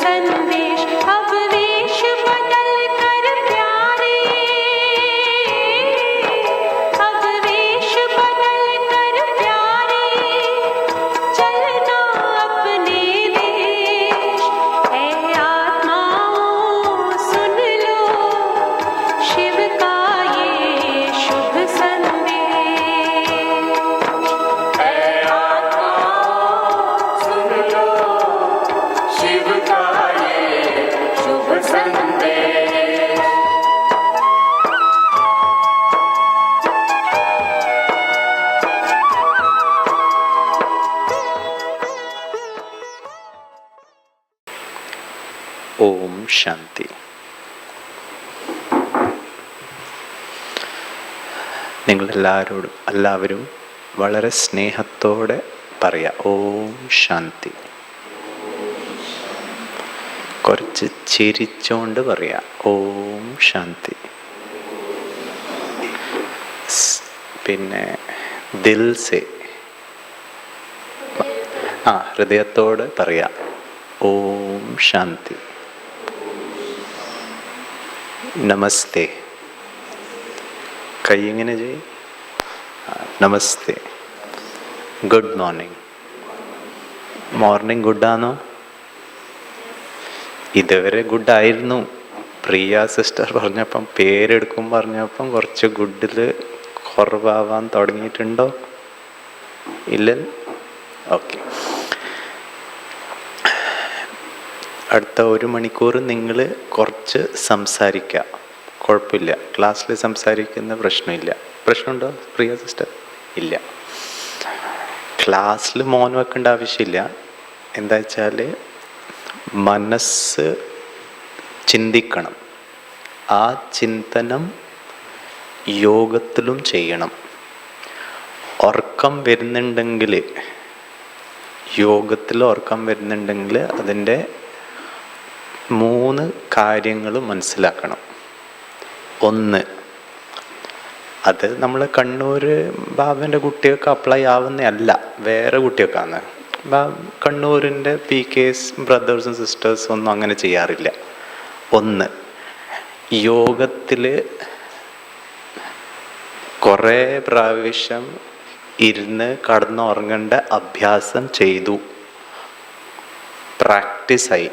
संदेश अब वेश बदल कर प्यारे, अब वेश बदल कर प्यारे, चलना अपने देश। ऐ आत्माओं सुन लो शिव का ये शुभ संदेश। ऐ आत्माओं सुन लो शिव का ये शुभ संदेश। ഓം ശാന്തി. എല്ലാവരും വളരെ സ്നേഹത്തോടെ പറയാം ഓം ശാന്തി. കുറച്ച് ചിരിച്ചോണ്ട് പറയാം ഓം ശാന്തി. പിന്നെ ദിൽ സെ ഹൃദയത്തോടെ പറയാം ഓം ശാന്തി. നമസ്തേ. കൈ ഇങ്ങനെ ചെയ്യും. നമസ്തേ. Good morning. മോർണിംഗ് ഗുഡാണോ? ഇതുവരെ ഗുഡായിരുന്നു. പ്രിയ സിസ്റ്റർ പറഞ്ഞപ്പം പേരെടുക്കും പറഞ്ഞപ്പം കുറച്ച് ഗുഡിൽ കുറവാവാൻ തുടങ്ങിയിട്ടുണ്ടോ? ഇല്ല. ഓക്കെ. അടുത്ത 1 മണിക്കൂർ നിങ്ങൾ കുറച്ച് സംസാരിക്കുക. കുഴപ്പമില്ല. ക്ലാസ്സിൽ സംസാരിക്കുന്ന പ്രശ്നമില്ല. പ്രശ്നമുണ്ടോ പ്രിയ സിസ്റ്റർ? ഇല്ല. ക്ലാസ്സിൽ മൗനം വെക്കേണ്ട ആവശ്യമില്ല. എന്താ വെച്ചാൽ മനസ്സ് ചിന്തിക്കണം. ആ ചിന്തനം യോഗത്തിലും ചെയ്യണം. ഉറക്കം വരുന്നുണ്ടെങ്കിൽ, യോഗത്തിൽ ഉറക്കം വരുന്നുണ്ടെങ്കിൽ അതിൻ്റെ 3 കാര്യങ്ങൾ മനസ്സിലാക്കണം. 1, അത് നമ്മൾ കണ്ണൂർ ബാബൻ്റെ കുട്ടികൾക്ക് അപ്ലൈ ആവുന്നതല്ല, വേറെ കുട്ടികൾക്കാണ്. കണ്ണൂരിൻ്റെ PKs ബ്രദേഴ്സും സിസ്റ്റേഴ്സും ഒന്നും അങ്ങനെ ചെയ്യാറില്ല. 1, യോഗത്തിൽ കുറേ പ്രാവശ്യം ഇരുന്ന് കടന്നുറങ്ങേണ്ട അഭ്യാസം ചെയ്തു, പ്രാക്ടീസായി.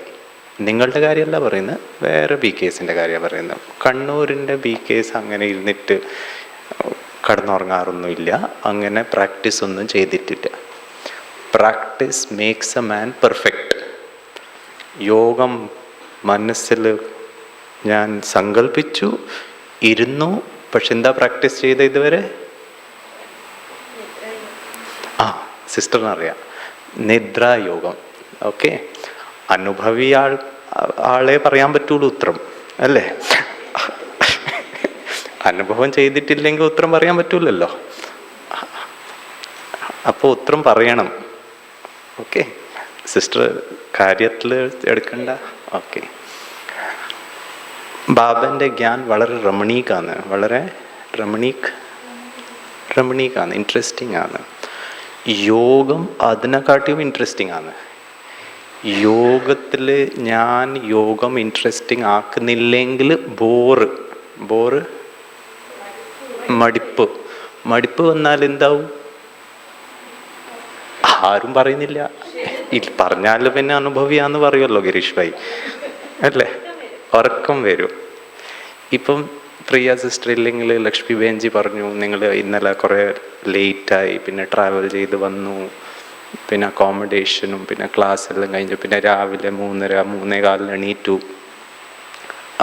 നിങ്ങളുടെ കാര്യമല്ല പറയുന്നത്, വേറെ PKസിൻ്റെ കാര്യമാണ് പറയുന്നത്. കണ്ണൂരിൻ്റെ PKs അങ്ങനെ ഇരുന്നിട്ട് കടന്നുറങ്ങാറൊന്നുമില്ല, അങ്ങനെ പ്രാക്ടീസ് ഒന്നും ചെയ്തിട്ടില്ല. Practice makes a man perfect. യോഗം മനസ്സിൽ ഞാൻ സങ്കല്പിച്ചു, ഇരുന്നു, പക്ഷെ എന്താ പ്രാക്ടീസ് ചെയ്ത ഇതുവരെ? സിസ്റ്ററിനറിയാം, നിദ്രായോഗം. ഓക്കെ. അനുഭവി ആളെ പറയാൻ പറ്റുള്ളൂ ഉത്തരം, അല്ലേ? അനുഭവം ചെയ്തിട്ടില്ലെങ്കിൽ ഉത്തരം പറയാൻ പറ്റൂലല്ലോ. അപ്പോൾ ഉത്തരം പറയണം. ഓക്കെ. സിസ്റ്റർ കാര്യത്തിൽ എടുക്കണ്ട. ഓക്കെ. ബാബൻ്റെ ജ്ഞാൻ വളരെ രമണീകാണ്, വളരെ രമണീകാണ്, ഇൻട്രസ്റ്റിംഗ് ആണ്. യോഗം അതിനെക്കാട്ടിയും ഇൻട്രസ്റ്റിംഗ് ആണ്. യോഗത്തിൽ ഞാൻ യോഗം ഇൻട്രസ്റ്റിംഗ് ആക്കുന്നില്ലെങ്കിൽ മടിപ്പ് വന്നാൽ എന്താവും? ആരും പറയുന്നില്ല. പറഞ്ഞാൽ പിന്നെ അനുഭവിയാന്ന് പറയുമല്ലോ ഗിരീഷ് ഭായി, അല്ലേ? ഉറക്കം വരും. ഇപ്പം പ്രിയ സിസ്റ്റർ ഇല്ലെങ്കിൽ ലക്ഷ്മി ബേൻജി പറഞ്ഞു നിങ്ങൾ ഇന്നലെ കുറേ ലേറ്റായി, പിന്നെ ട്രാവൽ ചെയ്ത് വന്നു, പിന്നെ അക്കോമഡേഷനും പിന്നെ ക്ലാസ് എല്ലാം കഴിഞ്ഞു, പിന്നെ രാവിലെ 3:30-3:15 എണീറ്റു.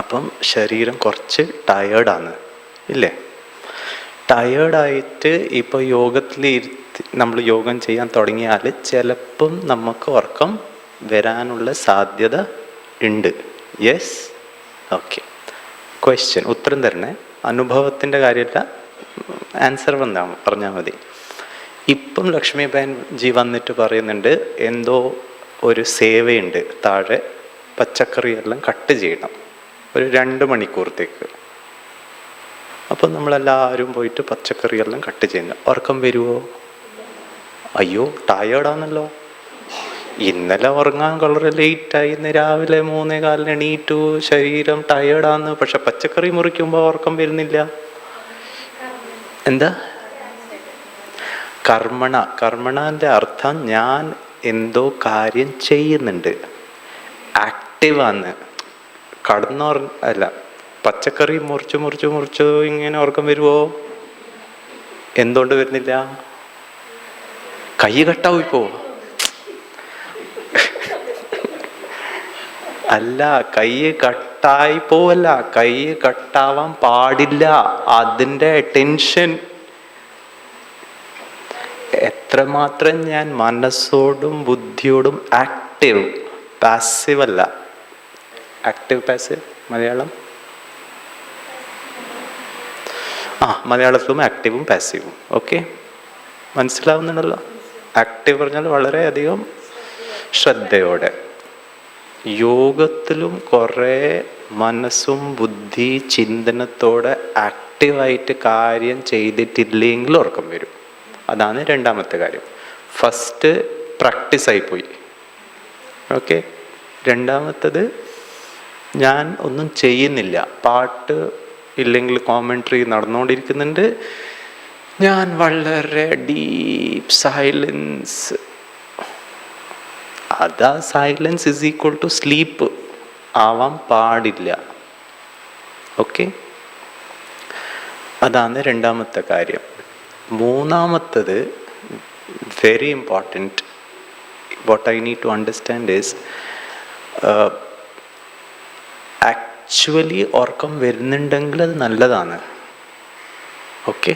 അപ്പം ശരീരം കുറച്ച് ടയേർഡാണ്, ഇല്ലേ? ടയേർഡായിട്ട് ഇപ്പോൾ നമ്മൾ യോഗം ചെയ്യാൻ തുടങ്ങിയാൽ ചിലപ്പം നമുക്ക് ഉറക്കം വരാനുള്ള സാധ്യത ഉണ്ട്. യെസ്. ഓക്കെ. ക്വസ്റ്റ്യൻ ഉത്തരം തരണേ. അനുഭവത്തിൻ്റെ കാര്യമല്ല, ആൻസർ പറഞ്ഞാൽ മതി. ഇപ്പം ലക്ഷ്മി ബേൻജി വന്നിട്ട് പറയുന്നുണ്ട് എന്തോ ഒരു സേവയുണ്ട് താഴെ, പച്ചക്കറിയെല്ലാം കട്ട് ചെയ്യണം ഒരു 2 മണിക്കൂറത്തേക്ക്. അപ്പം നമ്മളെല്ലാവരും പോയിട്ട് പച്ചക്കറിയെല്ലാം കട്ട് ചെയ്യുന്നു. ഉറക്കം വരുമോ? അയ്യോ ടയേർഡാണല്ലോ. ഇന്നലെ ഉറങ്ങാൻ വളരെ ലേറ്റായി, ഇന്ന് രാവിലെ 3:15 എണീറ്റു, ശരീരം ടയേർഡാന്ന്. പക്ഷെ പച്ചക്കറി മുറിക്കുമ്പോൾ ഉറക്കം വരുന്നില്ല. എന്താ കർമ്മണ? കർമ്മണന്റെ അർത്ഥം ഞാൻ എന്തോ കാര്യം ചെയ്യുന്നുണ്ട്, ആക്റ്റീവാന്ന്. അല്ല, പച്ചക്കറി മുറിച്ചു ഇങ്ങനെ ഉറക്കം വരുമോ? എന്തുകൊണ്ട് വരുന്നില്ല? കൈ കട്ടാവിപ്പോ? അല്ല, കൈ കട്ടായി പോവല്ല, കൈ കട്ടാവാൻ പാടില്ല. അതിൻ്റെ ടെൻഷൻ എത്രമാത്രം ഞാൻ മനസ്സോടും ബുദ്ധിയോടും ആക്റ്റീവ്, പാസീവ് അല്ല. Active passive Malayalam? മലയാളത്തിലും ആക്റ്റീവും പാസീവും. ഓക്കെ, മനസ്സിലാവുന്നുണ്ടല്ലോ. ആക്റ്റീവ് പറഞ്ഞാൽ വളരെയധികം ശ്രദ്ധയോടെ. യോഗത്തിലും കുറേ മനസ്സും ബുദ്ധി ചിന്തനത്തോടെ ആക്റ്റീവായിട്ട് കാര്യം ചെയ്തിട്ടില്ലെങ്കിൽ ഉറക്കം വരും. അതാണ് രണ്ടാമത്തെ കാര്യം. ഫസ്റ്റ് പ്രാക്ടീസ് ആയിപ്പോയി. ഓക്കെ, രണ്ടാമത്തത് ഞാൻ ഒന്നും ചെയ്യുന്നില്ല, പാട്ട് ഇല്ലെങ്കിൽ കോമെൻട്രി നടന്നുകൊണ്ടിരിക്കുന്നുണ്ട്, ഞാൻ വളരെ ഡീപ്പ് സൈലൻസ്. അതാ silence is equal to sleep ആവാൻ പാടില്ല. ഓക്കെ, അതാണ് രണ്ടാമത്തെ കാര്യം. മൂന്നാമത്തത് very important, what I need to understand is actually ഉറക്കം വരുന്നുണ്ടെങ്കിൽ അത് നല്ലതാണ്. ഓക്കെ,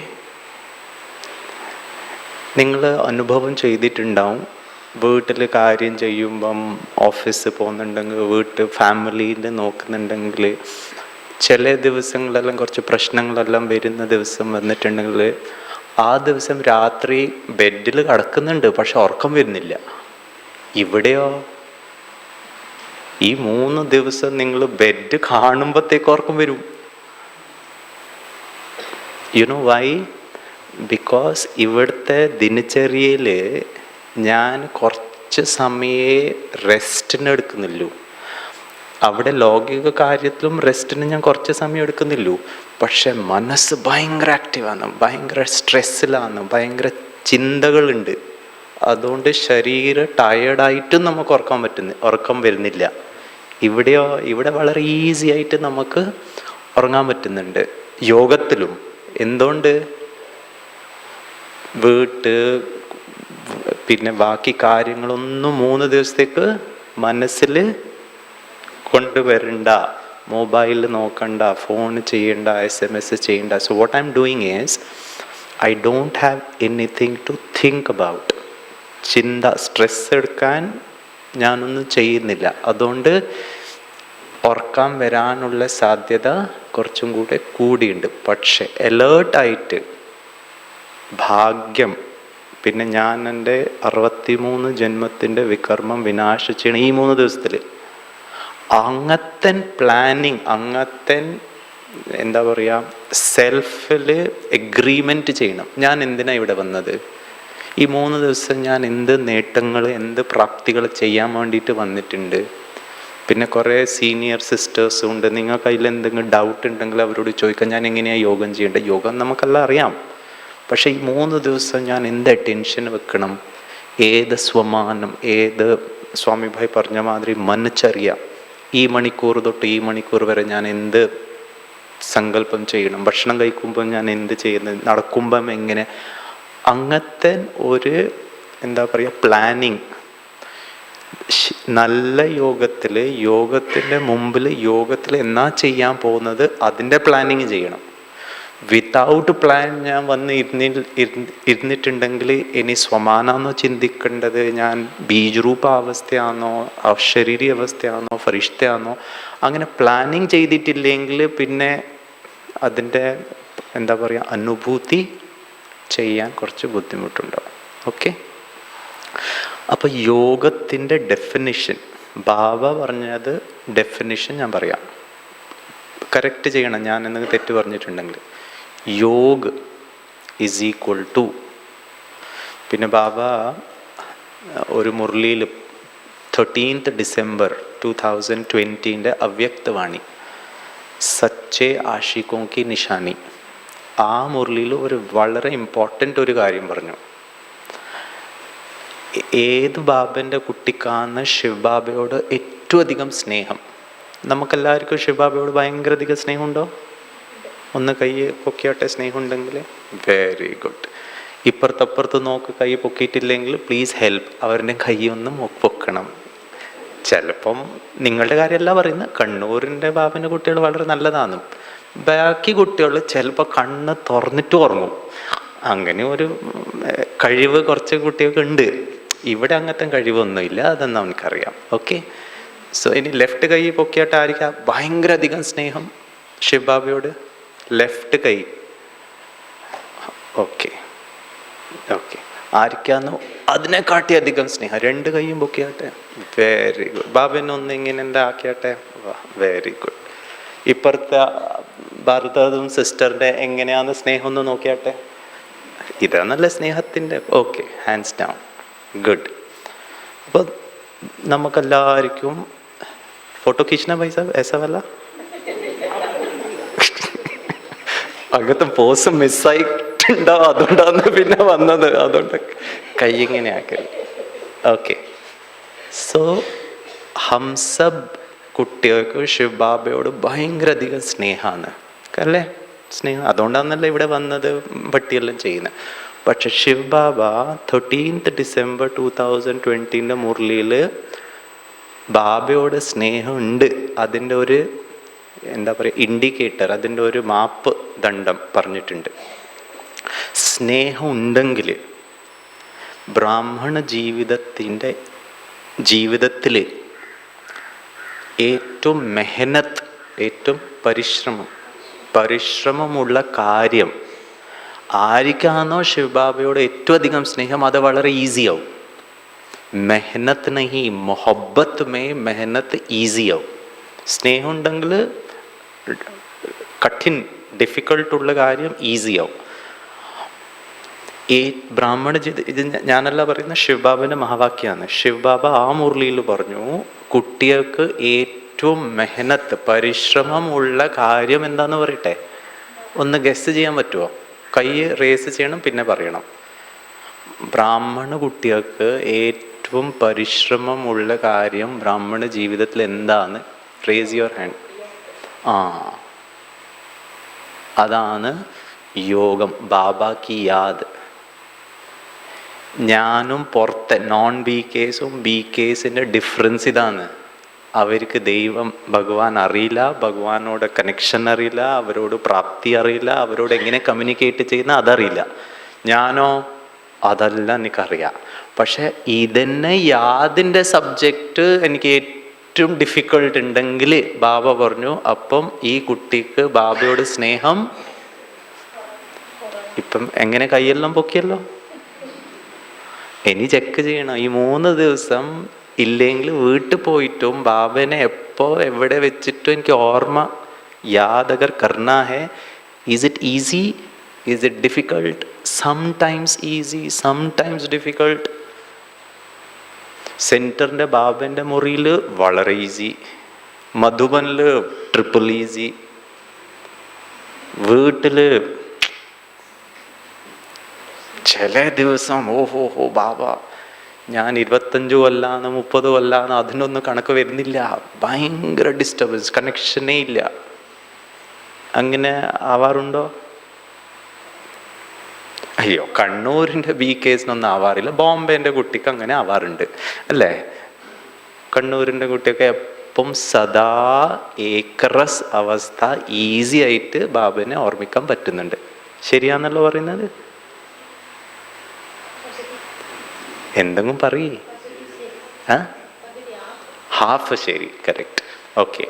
നിങ്ങൾ അനുഭവം ചെയ്തിട്ടുണ്ടാവും. വീട്ടിൽ കാര്യം ചെയ്യുമ്പം, ഓഫീസിൽ പോകുന്നുണ്ടെങ്കിൽ, ഫാമിലിയിൽ നോക്കുന്നുണ്ടെങ്കിൽ, ചില ദിവസങ്ങളെല്ലാം കുറച്ച് പ്രശ്നങ്ങളെല്ലാം വരുന്ന ദിവസം വന്നിട്ടുണ്ടെങ്കിൽ, ആ ദിവസം രാത്രി ബെഡിൽ കിടക്കുന്നുണ്ട് പക്ഷെ ഉറക്കം വരുന്നില്ല. ഇവിടെയോ ഈ 3 ദിവസം നിങ്ങൾ ബെഡ് കാണുമ്പോഴത്തേക്ക് ഉറക്കം വരും. You know Y? ബിക്കോസ് ഇവിടുത്തെ ദിനചര്യയിൽ ഞാൻ കുറച്ച് സമയമേ റെസ്റ്റിന് എടുക്കുന്നുള്ളൂ. അവിടെ ലൗകിക കാര്യത്തിലും റെസ്റ്റിന് ഞാൻ കുറച്ച് സമയം എടുക്കുന്നില്ലൂ. പക്ഷെ മനസ്സ് ഭയങ്കര ആക്റ്റീവാണ്, ഭയങ്കര സ്ട്രെസ്സിലാണ്, ഭയങ്കര ചിന്തകളുണ്ട്. അതുകൊണ്ട് ശരീരം ടയേർഡായിട്ടും നമുക്ക് ഉറക്കം വരുന്നില്ല. ഇവിടെയോ? ഇവിടെ വളരെ ഈസി ആയിട്ട് നമുക്ക് ഉറങ്ങാൻ പറ്റുന്നുണ്ട് യോഗത്തിലും. എന്തുകൊണ്ട്? പിന്നെ ബാക്കി കാര്യങ്ങളൊന്നും 3 ദിവസത്തേക്ക് മനസ്സിൽ കൊണ്ടുവരണ്ട, മൊബൈൽ നോക്കണ്ട, ഫോൺ ചെയ്യണ്ട, SMS ചെയ്യണ്ട. So what I M doing is I don't have anything to think about. Stress എടുക്കാൻ ഞാനൊന്നും ചെയ്യുന്നില്ല. അതുകൊണ്ട് ഉറക്കം വരാനുള്ള സാധ്യത കുറച്ചും കൂടെ കൂടിയുണ്ട്. പക്ഷെ അലേർട്ടായിട്ട് ഭാഗ്യം. പിന്നെ ഞാൻ എൻ്റെ 63 ജന്മത്തിൻ്റെ വികർമ്മം വിനാശിച്ചാണ് ഈ 3 ദിവസത്തിൽ. അങ്ങനത്തെ പ്ലാനിങ്, അങ്ങനത്തെ എന്താ പറയുക, സെൽഫിൽ എഗ്രീമെൻറ്റ് ചെയ്യണം. ഞാൻ എന്തിനാണ് ഇവിടെ വന്നത്? ഈ 3 ദിവസം ഞാൻ എന്ത് നേട്ടങ്ങൾ, എന്ത് പ്രാപ്തികൾ ചെയ്യാൻ വേണ്ടിയിട്ട് വന്നിട്ടുണ്ട്. പിന്നെ കുറേ സീനിയർ സിസ്റ്റേഴ്സും ഉണ്ട്. നിങ്ങൾക്ക് അതിൽ എന്തെങ്കിലും ഡൗട്ട് ഉണ്ടെങ്കിൽ അവരോട് ചോദിക്കാം, ഞാൻ എങ്ങനെയാണ് യോഗം ചെയ്യേണ്ടത്. യോഗം നമുക്കെല്ലാം അറിയാം. പക്ഷേ ഈ 3 ദിവസം ഞാൻ എന്ത് ടെൻഷൻ വെക്കണം, ഏത് സ്വമാനം, ഏത് സ്വാമിഭായ് പറഞ്ഞ മാതിരി മനസ്സറിയാം. ഈ മണിക്കൂർ തൊട്ട് ഈ മണിക്കൂർ വരെ ഞാൻ എന്ത് സങ്കല്പം ചെയ്യണം, ഭക്ഷണം കഴിക്കുമ്പോൾ ഞാൻ എന്ത് ചെയ്യുന്നത്, നടക്കുമ്പം എങ്ങനെ, അങ്ങനത്തെ ഒരു എന്താ പറയുക പ്ലാനിങ്. നല്ല യോഗത്തിൻ്റെ മുമ്പിൽ എന്നാ ചെയ്യാൻ പോകുന്നത് അതിൻ്റെ പ്ലാനിങ് ചെയ്യണം. വിത്തൗട്ട് പ്ലാൻ ഞാൻ വന്ന് ഇരുന്നിട്ടുണ്ടെങ്കിൽ ഇനി സ്വമാനാന്നോ ചിന്തിക്കേണ്ടത്, ഞാൻ ബീജരൂപ അവസ്ഥയാണോ, അശരീരി അവസ്ഥയാണോ, ഫരിഷ്തയാണോ, അങ്ങനെ പ്ലാനിങ് ചെയ്തിട്ടില്ലെങ്കിൽ പിന്നെ അതിൻ്റെ എന്താ പറയുക അനുഭൂതി ചെയ്യാൻ കുറച്ച് ബുദ്ധിമുട്ടുണ്ടാവും. ഓക്കെ, അപ്പോൾ യോഗത്തിൻ്റെ ഡെഫിനിഷൻ ബാബ പറഞ്ഞത് ഡെഫിനിഷൻ ഞാൻ പറയാം, കറക്റ്റ് ചെയ്യണം ഞാൻ എന്തെങ്കിലും തെറ്റ് പറഞ്ഞിട്ടുണ്ടെങ്കിൽ. योग ഈസ് ഈക്വൽ ടു, പിന്നെ ബാബ ഒരു മുരളിയിൽ 13th December 2020 അവ്യക്തവാണി സച്ചേ ആഷിഖോं की നിശാനി. ആ മുരളിയിൽ ഒരു വളരെ ഇമ്പോർട്ടൻ്റ് ഒരു കാര്യം പറഞ്ഞു. ഏത് ബാബൻ്റെ കുട്ടിക്കാണ് ശിവബാബയോട് ഏറ്റവും അധികം സ്നേഹം? നമുക്കെല്ലാവർക്കും ശിവബാബയോട് ഭയങ്കര അധികം സ്നേഹമുണ്ടോ? ഒന്ന് കൈ പൊക്കിയാട്ടെ സ്നേഹം ഉണ്ടെങ്കിൽ. Very good. ഇപ്പുറത്തപ്പുറത്ത് നോക്ക്, കൈ പൊക്കിയിട്ടില്ലെങ്കിൽ പ്ലീസ് ഹെൽപ്പ്. അവരുടെ കൈ ഒന്ന് പൊക്കണം. ചിലപ്പം നിങ്ങളുടെ കാര്യമല്ല പറയുന്നത്, കണ്ണൂരിൻ്റെ ബാബൻ്റെ കുട്ടികൾ വളരെ നല്ലതാണ്. ബാക്കി കുട്ടികൾ ചിലപ്പോൾ കണ്ണ് തുറന്നിട്ട് ഉറങ്ങും. അങ്ങനെ ഒരു കഴിവ് കുറച്ച് കുട്ടികൾക്ക് ഉണ്ട്. ഇവിടെ അങ്ങനത്തെ കഴിവൊന്നുമില്ല, അതെന്ന് നമുക്കറിയാം. ഓക്കെ, സോ ഇനി ലെഫ്റ്റ് കൈ പൊക്കിയാട്ട് ആയിരിക്കാം ഭയങ്കര അധികം സ്നേഹം ശിവബാബയോട്? ലെഫ്റ്റ് കൈ. ഓക്കെ ഓക്കെ, ആയിരിക്കാന്നോ അതിനെക്കാട്ടി അധികം സ്നേഹം? രണ്ട് കൈയും പൊക്കിയാട്ടെ. Very good. ബാബനെ ഒന്ന് ഇങ്ങനെ എന്താ ആക്കിയാട്ടെ. Very good. ഇപ്പുറത്തെ ഭർത്താവും സിസ്റ്ററിൻ്റെ എങ്ങനെയാന്ന് സ്നേഹം ഒന്ന് നോക്കിയാട്ടെ. ഇതാണല്ലേ സ്നേഹത്തിൻ്റെ. Okay, hands down. ഗുഡ്. അപ്പോൾ നമുക്കെല്ലാവർക്കും ഫോട്ടോ खींचना भाई साहब, ऐसा वाला അകത്ത് പോസ് മിസ്സായിട്ടുണ്ടാവും, അതുകൊണ്ടാണ് പിന്നെ വന്നത്. അതുകൊണ്ട് കൈ ഇങ്ങനെ ആക്കരുത്. ഓക്കെ, സോ ഹംസബ് കുട്ടികൾക്ക് ശിവബാബയോട് ഭയങ്കര അധികം സ്നേഹമാണ് അല്ലേ? സ്നേഹം അതുകൊണ്ടാണല്ലോ ഇവിടെ വന്നത്, ഭട്ടിയെല്ലാം ചെയ്യുന്നത്. പക്ഷെ ശിവബാബ 13th December 2020 മുരളിയിൽ ബാബയോട് സ്നേഹമുണ്ട്, അതിൻ്റെ ഒരു എന്താ പറയുക ഇൻഡിക്കേറ്റർ, അതിൻ്റെ ഒരു മാപ്പ് ദണ്ഡം പറഞ്ഞിട്ടുണ്ട്. സ്നേഹം ഉണ്ടെങ്കിൽ ബ്രാഹ്മണ ജീവിതത്തിൽ ഏറ്റവും മെഹനത്ത്, ഏറ്റവും പരിശ്രമമുള്ള കാര്യം ആർക്കാണോ ശിവബാബയോട് ഏറ്റവും അധികം സ്നേഹം, അത് വളരെ ഈസിയാവും. മെഹനത്ത് നഹി, മൊഹബ്ബത്ത് മേ മെഹനത്ത് ഈസിയാവും. സ്നേഹം ഉണ്ടെങ്കിൽ ഡിഫിക്കൾട്ടുള്ള കാര്യം ഈസിയാവും. ഈ ബ്രാഹ്മണ ഇത് ഞാനല്ല പറയുന്ന, ശിവബാബൻ്റെ മഹാവാക്യമാണ്. ശിവബാബ ആ മുരളിയിൽ പറഞ്ഞു, കുട്ടികൾക്ക് ഏറ്റവും മെഹനത്ത് പരിശ്രമമുള്ള കാര്യം എന്താന്ന് പറയട്ടെ. ഒന്ന് ഗസ് ചെയ്യാൻ പറ്റുമോ? കൈ റേസ് ചെയ്യണം, പിന്നെ പറയണം. ബ്രാഹ്മണ കുട്ടികൾക്ക് ഏറ്റവും പരിശ്രമമുള്ള കാര്യം ബ്രാഹ്മണ ജീവിതത്തിൽ എന്താണ്? Raise your hand. അതാണ് യോഗം, ബാബാ കി യാദ്. ഞാനും പുറത്തെ നോൺ ബി കേസും ബി കേസിൻ്റെ ഡിഫറൻസ് ഇതാണ്. അവർക്ക് ദൈവം ഭഗവാൻ അറിയില്ല, ഭഗവാനോട് കണക്ഷൻ അറിയില്ല, അവരോട് പ്രാപ്തി അറിയില്ല, അവരോട് എങ്ങനെ കമ്മ്യൂണിക്കേറ്റ് ചെയ്യുന്ന അതറിയില്ല. ഞാനോ അതെല്ലാം എനിക്കറിയാം. പക്ഷെ ഇതന്നെ യാതിൻ്റെ സബ്ജക്റ്റ് എനിക്ക് ഏറ്റവും ഡിഫിക്കൾട്ട് ഉണ്ടെങ്കിൽ ബാബ പറഞ്ഞു, അപ്പം ഈ കുട്ടിക്ക് ബാബയോട് സ്നേഹം. ഇപ്പം എങ്ങനെ കൈയെല്ലാം പൊക്കിയല്ലോ. ഇനി ചെക്ക് ചെയ്യണം. ഈ 3 ദിവസം ഇല്ലെങ്കിൽ വീട്ടിൽ പോയിട്ടും ബാബനെ എപ്പോൾ എവിടെ വെച്ചിട്ടും എനിക്ക് ഓർമ്മ യാദഗർ കർണ ഹേ. Is it easy? Is it difficult? Sometimes easy, sometimes difficult. സെൻറ്ററിൻ്റെ ബാബൻ്റെ മുറിയിൽ വളരെ ഈസി, മധുബനിൽ ട്രിപ്പിൾ ഈസി, വീട്ടിൽ ചില ദിവസം ഓഹോ ബാബ ഞാൻ 25 കൊല്ലാന്ന് 30 കൊല്ലാന്ന് അതിനൊന്നും കണക്ക് വരുന്നില്ല, ഭയങ്കര ഡിസ്റ്റർബൻസ്, കണക്ഷനേ ഇല്ല. അങ്ങനെ ആവാറുണ്ടോ? അയ്യോ, കണ്ണൂരിൻ്റെ ബി കേസിനൊന്നും ആവാറില്ല. ബോംബെൻ്റെ കുട്ടിക്ക് അങ്ങനെ ആവാറുണ്ട് അല്ലേ? കണ്ണൂരിൻ്റെ കുട്ടിയൊക്കെ എപ്പം സദാ ഏക്കറസ് അവസ്ഥ ഈസി ആയിട്ട് ബാബനെ ഓർമ്മിക്കാൻ പറ്റുന്നുണ്ട്. ശരിയാന്നല്ലോ പറയുന്നത്? എന്തെങ്കിലും പറയേ. ഹാഫ് ശരി, കറക്റ്റ്. ഓക്കെ,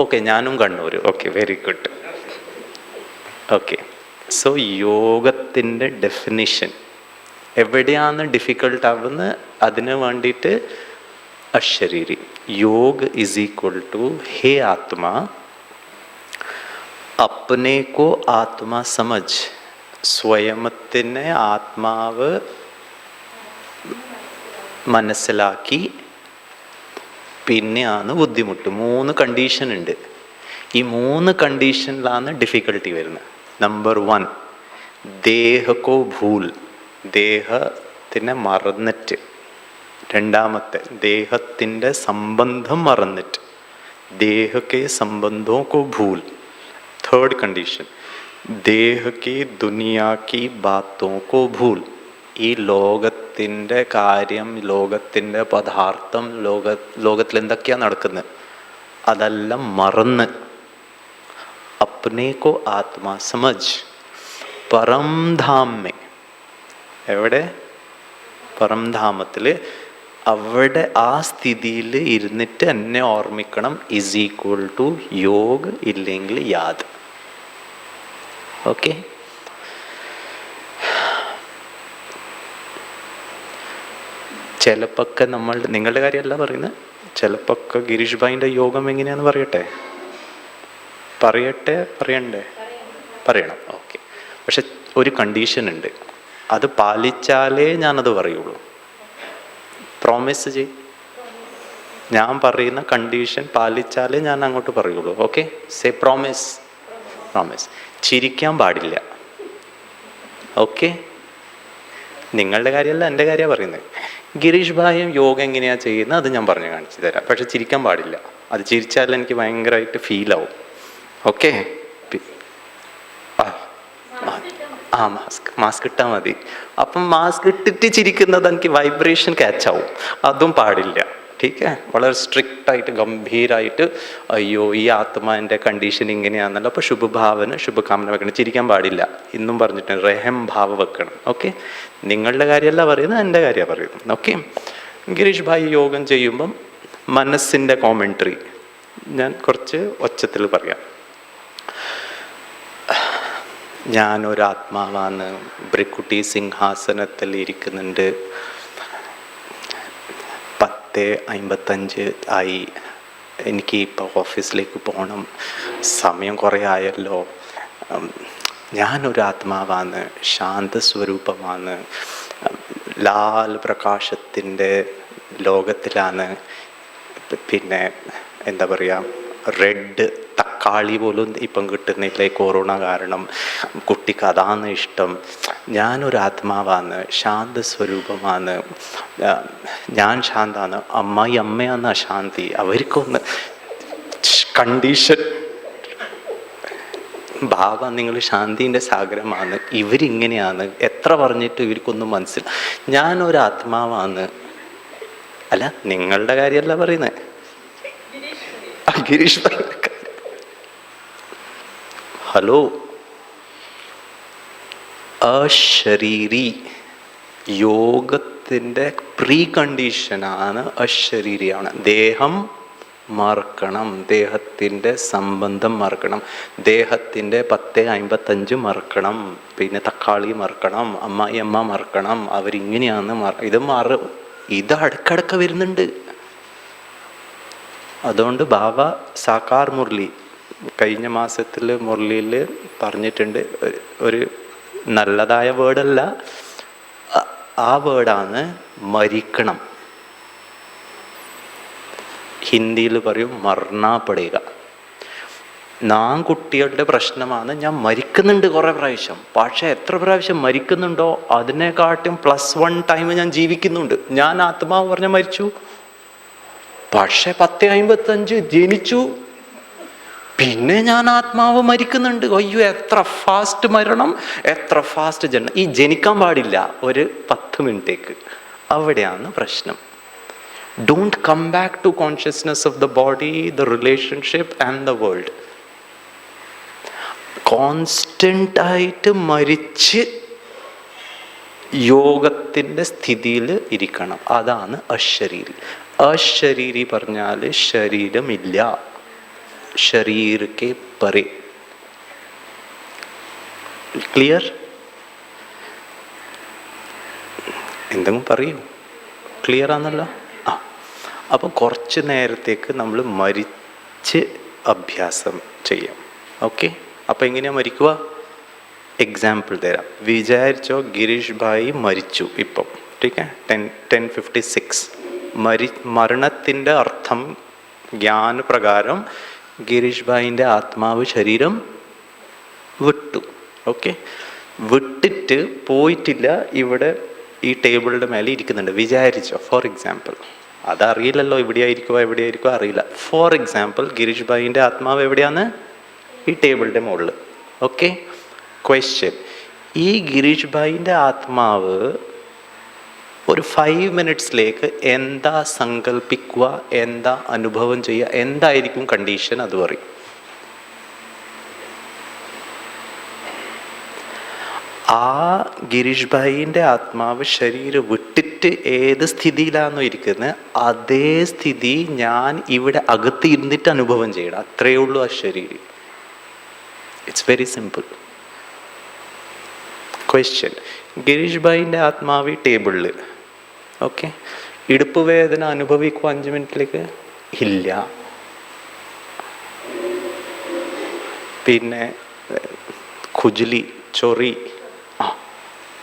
ഓക്കെ, ഞാനും Kannur. Okay, very good. Okay, so യോഗത്തിൻ്റെ ഡെഫിനിഷൻ എവിടെയാണ് ഡിഫിക്കൾട്ട് ആവുന്നത്? അതിന് വേണ്ടിയിട്ട് അശരീരി योग इज इक्वल टू हे आत्मा अपने को आत्मा समझ. സ്വയമത്തിനെ ആത്മാവ് മനസ്സിലാക്കി പിന്നെയാണ് ബുദ്ധിമുട്ട്. 3 കണ്ടീഷൻ ഉണ്ട്. ഈ 3 കണ്ടീഷനിലാണ് ഡിഫിക്കൽട്ടി വരുന്നത്. നമ്പർ 1, ദേഹക്കോ ഭൂൽ, ദേഹത്തിനെ മറന്നിട്ട്. രണ്ടാമത്തെ, ദേഹത്തിൻ്റെ സംബന്ധം മറന്നിട്ട്, ദേഹക്കെ സംബന്ധോ കോ ഭൂൽ. थर्ड कंडीशन, देह की दुनिया की बातों को भूल. ഈ ലോകത്തിൻ്റെ കാര്യം, ലോകത്തിൻ്റെ പദാർത്ഥം, ലോകത്തിൽ എന്തൊക്കെയാണ് നടക്കുന്നത് അതെല്ലാം മറന്ന് അപ്നെ കോ ആത്മാ സമജ് പരംധാം മേ. എവിടെ? പരംധാമത്തിൽ. അവിടെ ആ സ്ഥിതിയിൽ ഇരുന്നിട്ട് എന്നെ ഓർമ്മിക്കണം. ഇസ് ഈക്വൽ ടു യോഗ്, ഇല്ലെങ്കിൽ യാദ്. ഓക്കെ. ചിലപ്പൊക്കെ നിങ്ങളുടെ കാര്യമല്ല പറയുന്നത്, ചിലപ്പൊക്കെ ഗിരീഷ് ഭായിൻ്റെ യോഗം എങ്ങനെയാന്ന് പറയണ്ടേ? പറയണം. ഓക്കെ. പക്ഷെ ഒരു കണ്ടീഷൻ ഉണ്ട്, അത് പാലിച്ചാലേ ഞാനത് പറയുള്ളൂ. പ്രോമിസ് ചെയ്. ഞാൻ പറയുന്ന കണ്ടീഷൻ പാലിച്ചാലേ ഞാൻ അങ്ങോട്ട് പറയുള്ളൂ. Okay, say promise. ചിരിക്കാൻ പാടില്ല. ഓക്കെ. നിങ്ങളുടെ കാര്യമല്ല, എൻ്റെ കാര്യമാണ് പറയുന്നത്. ഗിരീഷ് ഭായും യോഗ എങ്ങനെയാണ് ചെയ്യുന്നത് അത് ഞാൻ പറഞ്ഞു കാണിച്ചു തരാം. പക്ഷെ ചിരിക്കാൻ പാടില്ല. അത് ചിരിച്ചാൽ എനിക്ക് ഭയങ്കരമായിട്ട് ഫീലാവും. ഓക്കെ. മാസ്ക് ഇട്ടാൽ മതി. അപ്പം മാസ്ക് ഇട്ടിട്ട് ചിരിക്കുന്നത് എനിക്ക് വൈബ്രേഷൻ ക്യാച്ച് ആവും. അതും പാടില്ല. ठीक है. വളരെ സ്ട്രിക്റ്റായിട്ട് ഗംഭീരമായിട്ട് അയ്യോ ഈ ആത്മാവിൻ്റെ കണ്ടീഷൻ ഇങ്ങനെയാണെന്നല്ലോ, അപ്പോൾ ശുഭഭാവന ശുഭകാമന വെക്കണം. ചിരിക്കാൻ പാടില്ല. ഇന്നും പറഞ്ഞിട്ടുണ്ട് റഹം ഭാവ വെക്കണം. ഓക്കെ. നിങ്ങളുടെ കാര്യമല്ല പറയുന്നത്, എൻ്റെ കാര്യമാണ് പറയുന്നത്. ഓക്കെ. ഗിരീഷ് ഭായി യോഗം ചെയ്യുമ്പം മനസ്സിൻ്റെ കോമെൻട്രി ഞാൻ കുറച്ച് ഒച്ചത്തിൽ പറയാം. ഞാനൊരാത്മാവാണ്, ബ്രിക്കുട്ടി സിംഹാസനത്തിൽ ഇരിക്കുന്നുണ്ട്, 10:55 ആയി, എനിക്ക് ഇപ്പോൾ ഓഫീസിലേക്ക് പോകണം, സമയം കുറേ ആയല്ലോ. ഞാനൊരാത്മാവാണ്, ശാന്തസ്വരൂപമാണ്, ലാൽ പ്രകാശത്തിൻ്റെ ലോകത്തിലാണ്. പിന്നെ എന്താ പറയുക, റെഡ് തക്കാളി പോലും ഇപ്പം കിട്ടുന്നില്ല ഈ കൊറോണ കാരണം. കുട്ടിക്ക് അതാണ് ഇഷ്ടം. ഞാനൊരാത്മാവാണ്, ശാന്തസ്വരൂപമാണ്, ഞാൻ ശാന്താണ്, അമ്മയാണ് അശാന്തി. അവർക്കൊന്ന് കണ്ടീഷൻ ഭാവ, നിങ്ങൾ ശാന്തിൻ്റെ സാഗരമാണ്, ഇവരിങ്ങനെയാണ്, എത്ര പറഞ്ഞിട്ട് ഇവർക്കൊന്നും മനസ്സിലായി. ഞാനൊരാത്മാവാണ്. അല്ല, നിങ്ങളുടെ കാര്യമല്ല പറയുന്നത്, ഗിരീഷ് ഭായി. ഹലോ, അശരീരി യോഗത്തിൻ്റെ പ്രീ കണ്ടീഷനാണ് അശരീരിയാണ്. ദേഹം മറക്കണം, ദേഹത്തിൻ്റെ സംബന്ധം മറക്കണം, ദേഹത്തിൻ്റെ 10:55 മറക്കണം, പിന്നെ തക്കാളി മറക്കണം, അമ്മ മറക്കണം, അവരിങ്ങനെയാണ് ഇത് അടുക്കടക്ക വരുന്നുണ്ട്. അതുകൊണ്ട് ബാബ സാക്കാർ മുരളി കഴിഞ്ഞ മാസത്തിൽ മുരളിയിൽ പറഞ്ഞിട്ടുണ്ട്, ഒരു നല്ലതായ വേർഡല്ല, ആ വേർഡാണ് മരിക്കണം. ഹിന്ദിയിൽ പറയും മറണപ്പെടുക. ഞാൻ കുട്ടികളുടെ പ്രശ്നമാണ്, ഞാൻ മരിക്കുന്നുണ്ട് കുറേ പ്രാവശ്യം. പക്ഷേ എത്ര പ്രാവശ്യം മരിക്കുന്നുണ്ടോ അതിനെക്കാട്ടും +1 ടൈം ഞാൻ ജീവിക്കുന്നുണ്ട്. ഞാൻ ആത്മാവ് പറഞ്ഞാൽ മരിച്ചു, പക്ഷേ 10:55 ജനിച്ചു, പിന്നെ ഞാൻ ആത്മാവ് മരിക്കുന്നുണ്ട്. അയ്യോ, എത്ര ഫാസ്റ്റ് മരണം, എത്ര ഫാസ്റ്റ് ജനനം. ഈ ജനിക്കാൻ പാടില്ല ഒരു 10 മിനിറ്റേക്ക്. അവിടെയാണ് പ്രശ്നം. Don't come back to consciousness of the body, the relationship and the world. Constant ആയിട്ട് മരിച്ച് യോഗത്തിൻ്റെ സ്ഥിതിയിൽ ഇരിക്കണം. അതാണ് അശരീരി. അശരീരി പറഞ്ഞാൽ ശരീരമില്ല, शरीर के परे. ക്ലിയർ? എന്തെങ്കിലും പറയൂ. ക്ലിയർ ആണല്ലോ? അപ്പോൾ കുറച്ച് നേരത്തേക്ക് നമ്മൾ മരിച്ച് അഭ്യാസം ചെയ്യാം. ഓക്കെ. അപ്പോൾ എങ്ങനെയാണ് മരിക്കുക? എക്സാമ്പിൾ തരാം. വിചാരിച്ചോ ഗിരീഷ് ഭായി മരിച്ചു ഇപ്പം, ठीक है 10:56 മരണത്തിൻ്റെ അർത്ഥം ജ്ഞാനപ്രകാരം ഗിരീഷ് ഭായിൻ്റെ ആത്മാവ് ശരീരം വിട്ടു. ഓക്കെ, വിട്ടിട്ട് പോയിട്ടില്ല, ഇവിടെ ഈ ടേബിളിൻ്റെ മേലെ ഇരിക്കുന്നുണ്ട് വിചാരിച്ചോ. ഫോർ എക്സാമ്പിൾ, അതറിയില്ലല്ലോ എവിടെയായിരിക്കുമോ അറിയില്ല. ഫോർ എക്സാമ്പിൾ ഗിരീഷ് ഭായിൻ്റെ ആത്മാവ് എവിടെയാണ്? ഈ ടേബിളിൻ്റെ മുകളിൽ. ഓക്കെ, ക്വസ്റ്റ്യൻ, ഈ ഗിരീഷ് ഭായിൻ്റെ ആത്മാവ് ഒരു 5 മിനിറ്റ്സിലേക്ക് എന്താ സങ്കല്പിക്കുക, എന്താ അനുഭവം ചെയ്യുക, എന്തായിരിക്കും കണ്ടീഷൻ, അത് പറയും. ആ ഗിരീഷ് ഭായിൻ്റെ ആത്മാവ് ശരീരം വിട്ടിട്ട് ഏത് സ്ഥിതിയിലാണോ ഇരിക്കുന്നത് അതേ സ്ഥിതി ഞാൻ ഇവിടെ അകത്ത് ഇരുന്നിട്ട് അനുഭവം ചെയ്യണം. അത്രയേ ഉള്ളൂ ആ ശരീരം. It's very simple. Question, Girish ഭായിൻ്റെ ആത്മാവ് ടേബിളിൽ, ഓക്കെ, ഇടുപ്പ് വേദന അനുഭവിക്കുക 5 മിനിറ്റിലേക്ക്? ഇല്ല. പിന്നെ ഖുജ്ലി,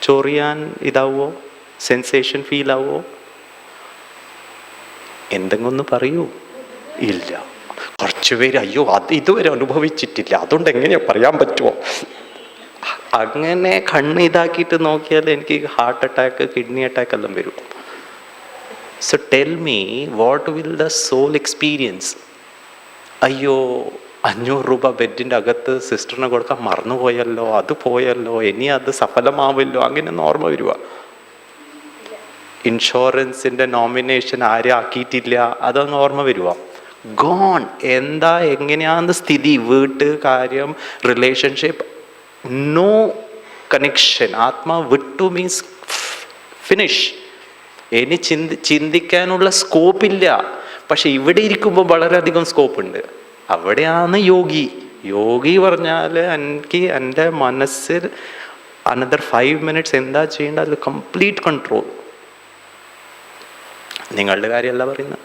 ചൊറിയാൻ ഇതാവോ, സെൻസേഷൻ ഫീൽ ആവോ? എന്തെങ്കിലും ഒന്ന് പറയൂ. ഇല്ല. കുറച്ച് പേര് അയ്യോ അത് ഇതുവരെ അനുഭവിച്ചിട്ടില്ല, അതുകൊണ്ട് എങ്ങനെയാ പറയാൻ പറ്റുമോ? അങ്ങനെ കണ്ണ് ഇതാക്കിയിട്ട് നോക്കിയാൽ എനിക്ക് ഹാർട്ട് അറ്റാക്ക്, കിഡ്നി അറ്റാക്ക് എല്ലാം വരും. So tell me, what will the soul experience? അയ്യോ 500 രൂപ ബെഡിൻ്റെ അകത്ത് സിസ്റ്ററിനെ കൊടുക്കാൻ മറന്നുപോയല്ലോ, അത് പോയല്ലോ, ഇനി അത് സഫലമാവില്ലോ, അങ്ങനെ ഓർമ്മ വരുക. ഇൻഷുറൻസിൻ്റെ നോമിനേഷൻ ആരെ ആക്കിയിട്ടില്ല, അതങ്ങ് ഓർമ്മ വരുക. ഗോൺ. എന്താ എങ്ങനെയാന്ന് സ്ഥിതി, വീട്ട് കാര്യം, റിലേഷൻഷിപ്പ്, നോ കണക്ഷൻ. ആത്മാ വിട്ടു മീൻസ് ഫിനിഷ്. ഇനി ചിന്തിക്കാനുള്ള സ്കോപ്പില്ല. പക്ഷെ ഇവിടെ ഇരിക്കുമ്പോൾ വളരെയധികം സ്കോപ്പുണ്ട്. അവിടെയാണ് യോഗി പറഞ്ഞാൽ എനിക്ക് എൻ്റെ മനസ്സിൽ അനദർ 5 മിനിറ്റ്സ് എന്താ ചെയ്യേണ്ടത് അത് കംപ്ലീറ്റ് കൺട്രോൾ. നിങ്ങളുടെ കാര്യമല്ല പറയുന്നത്,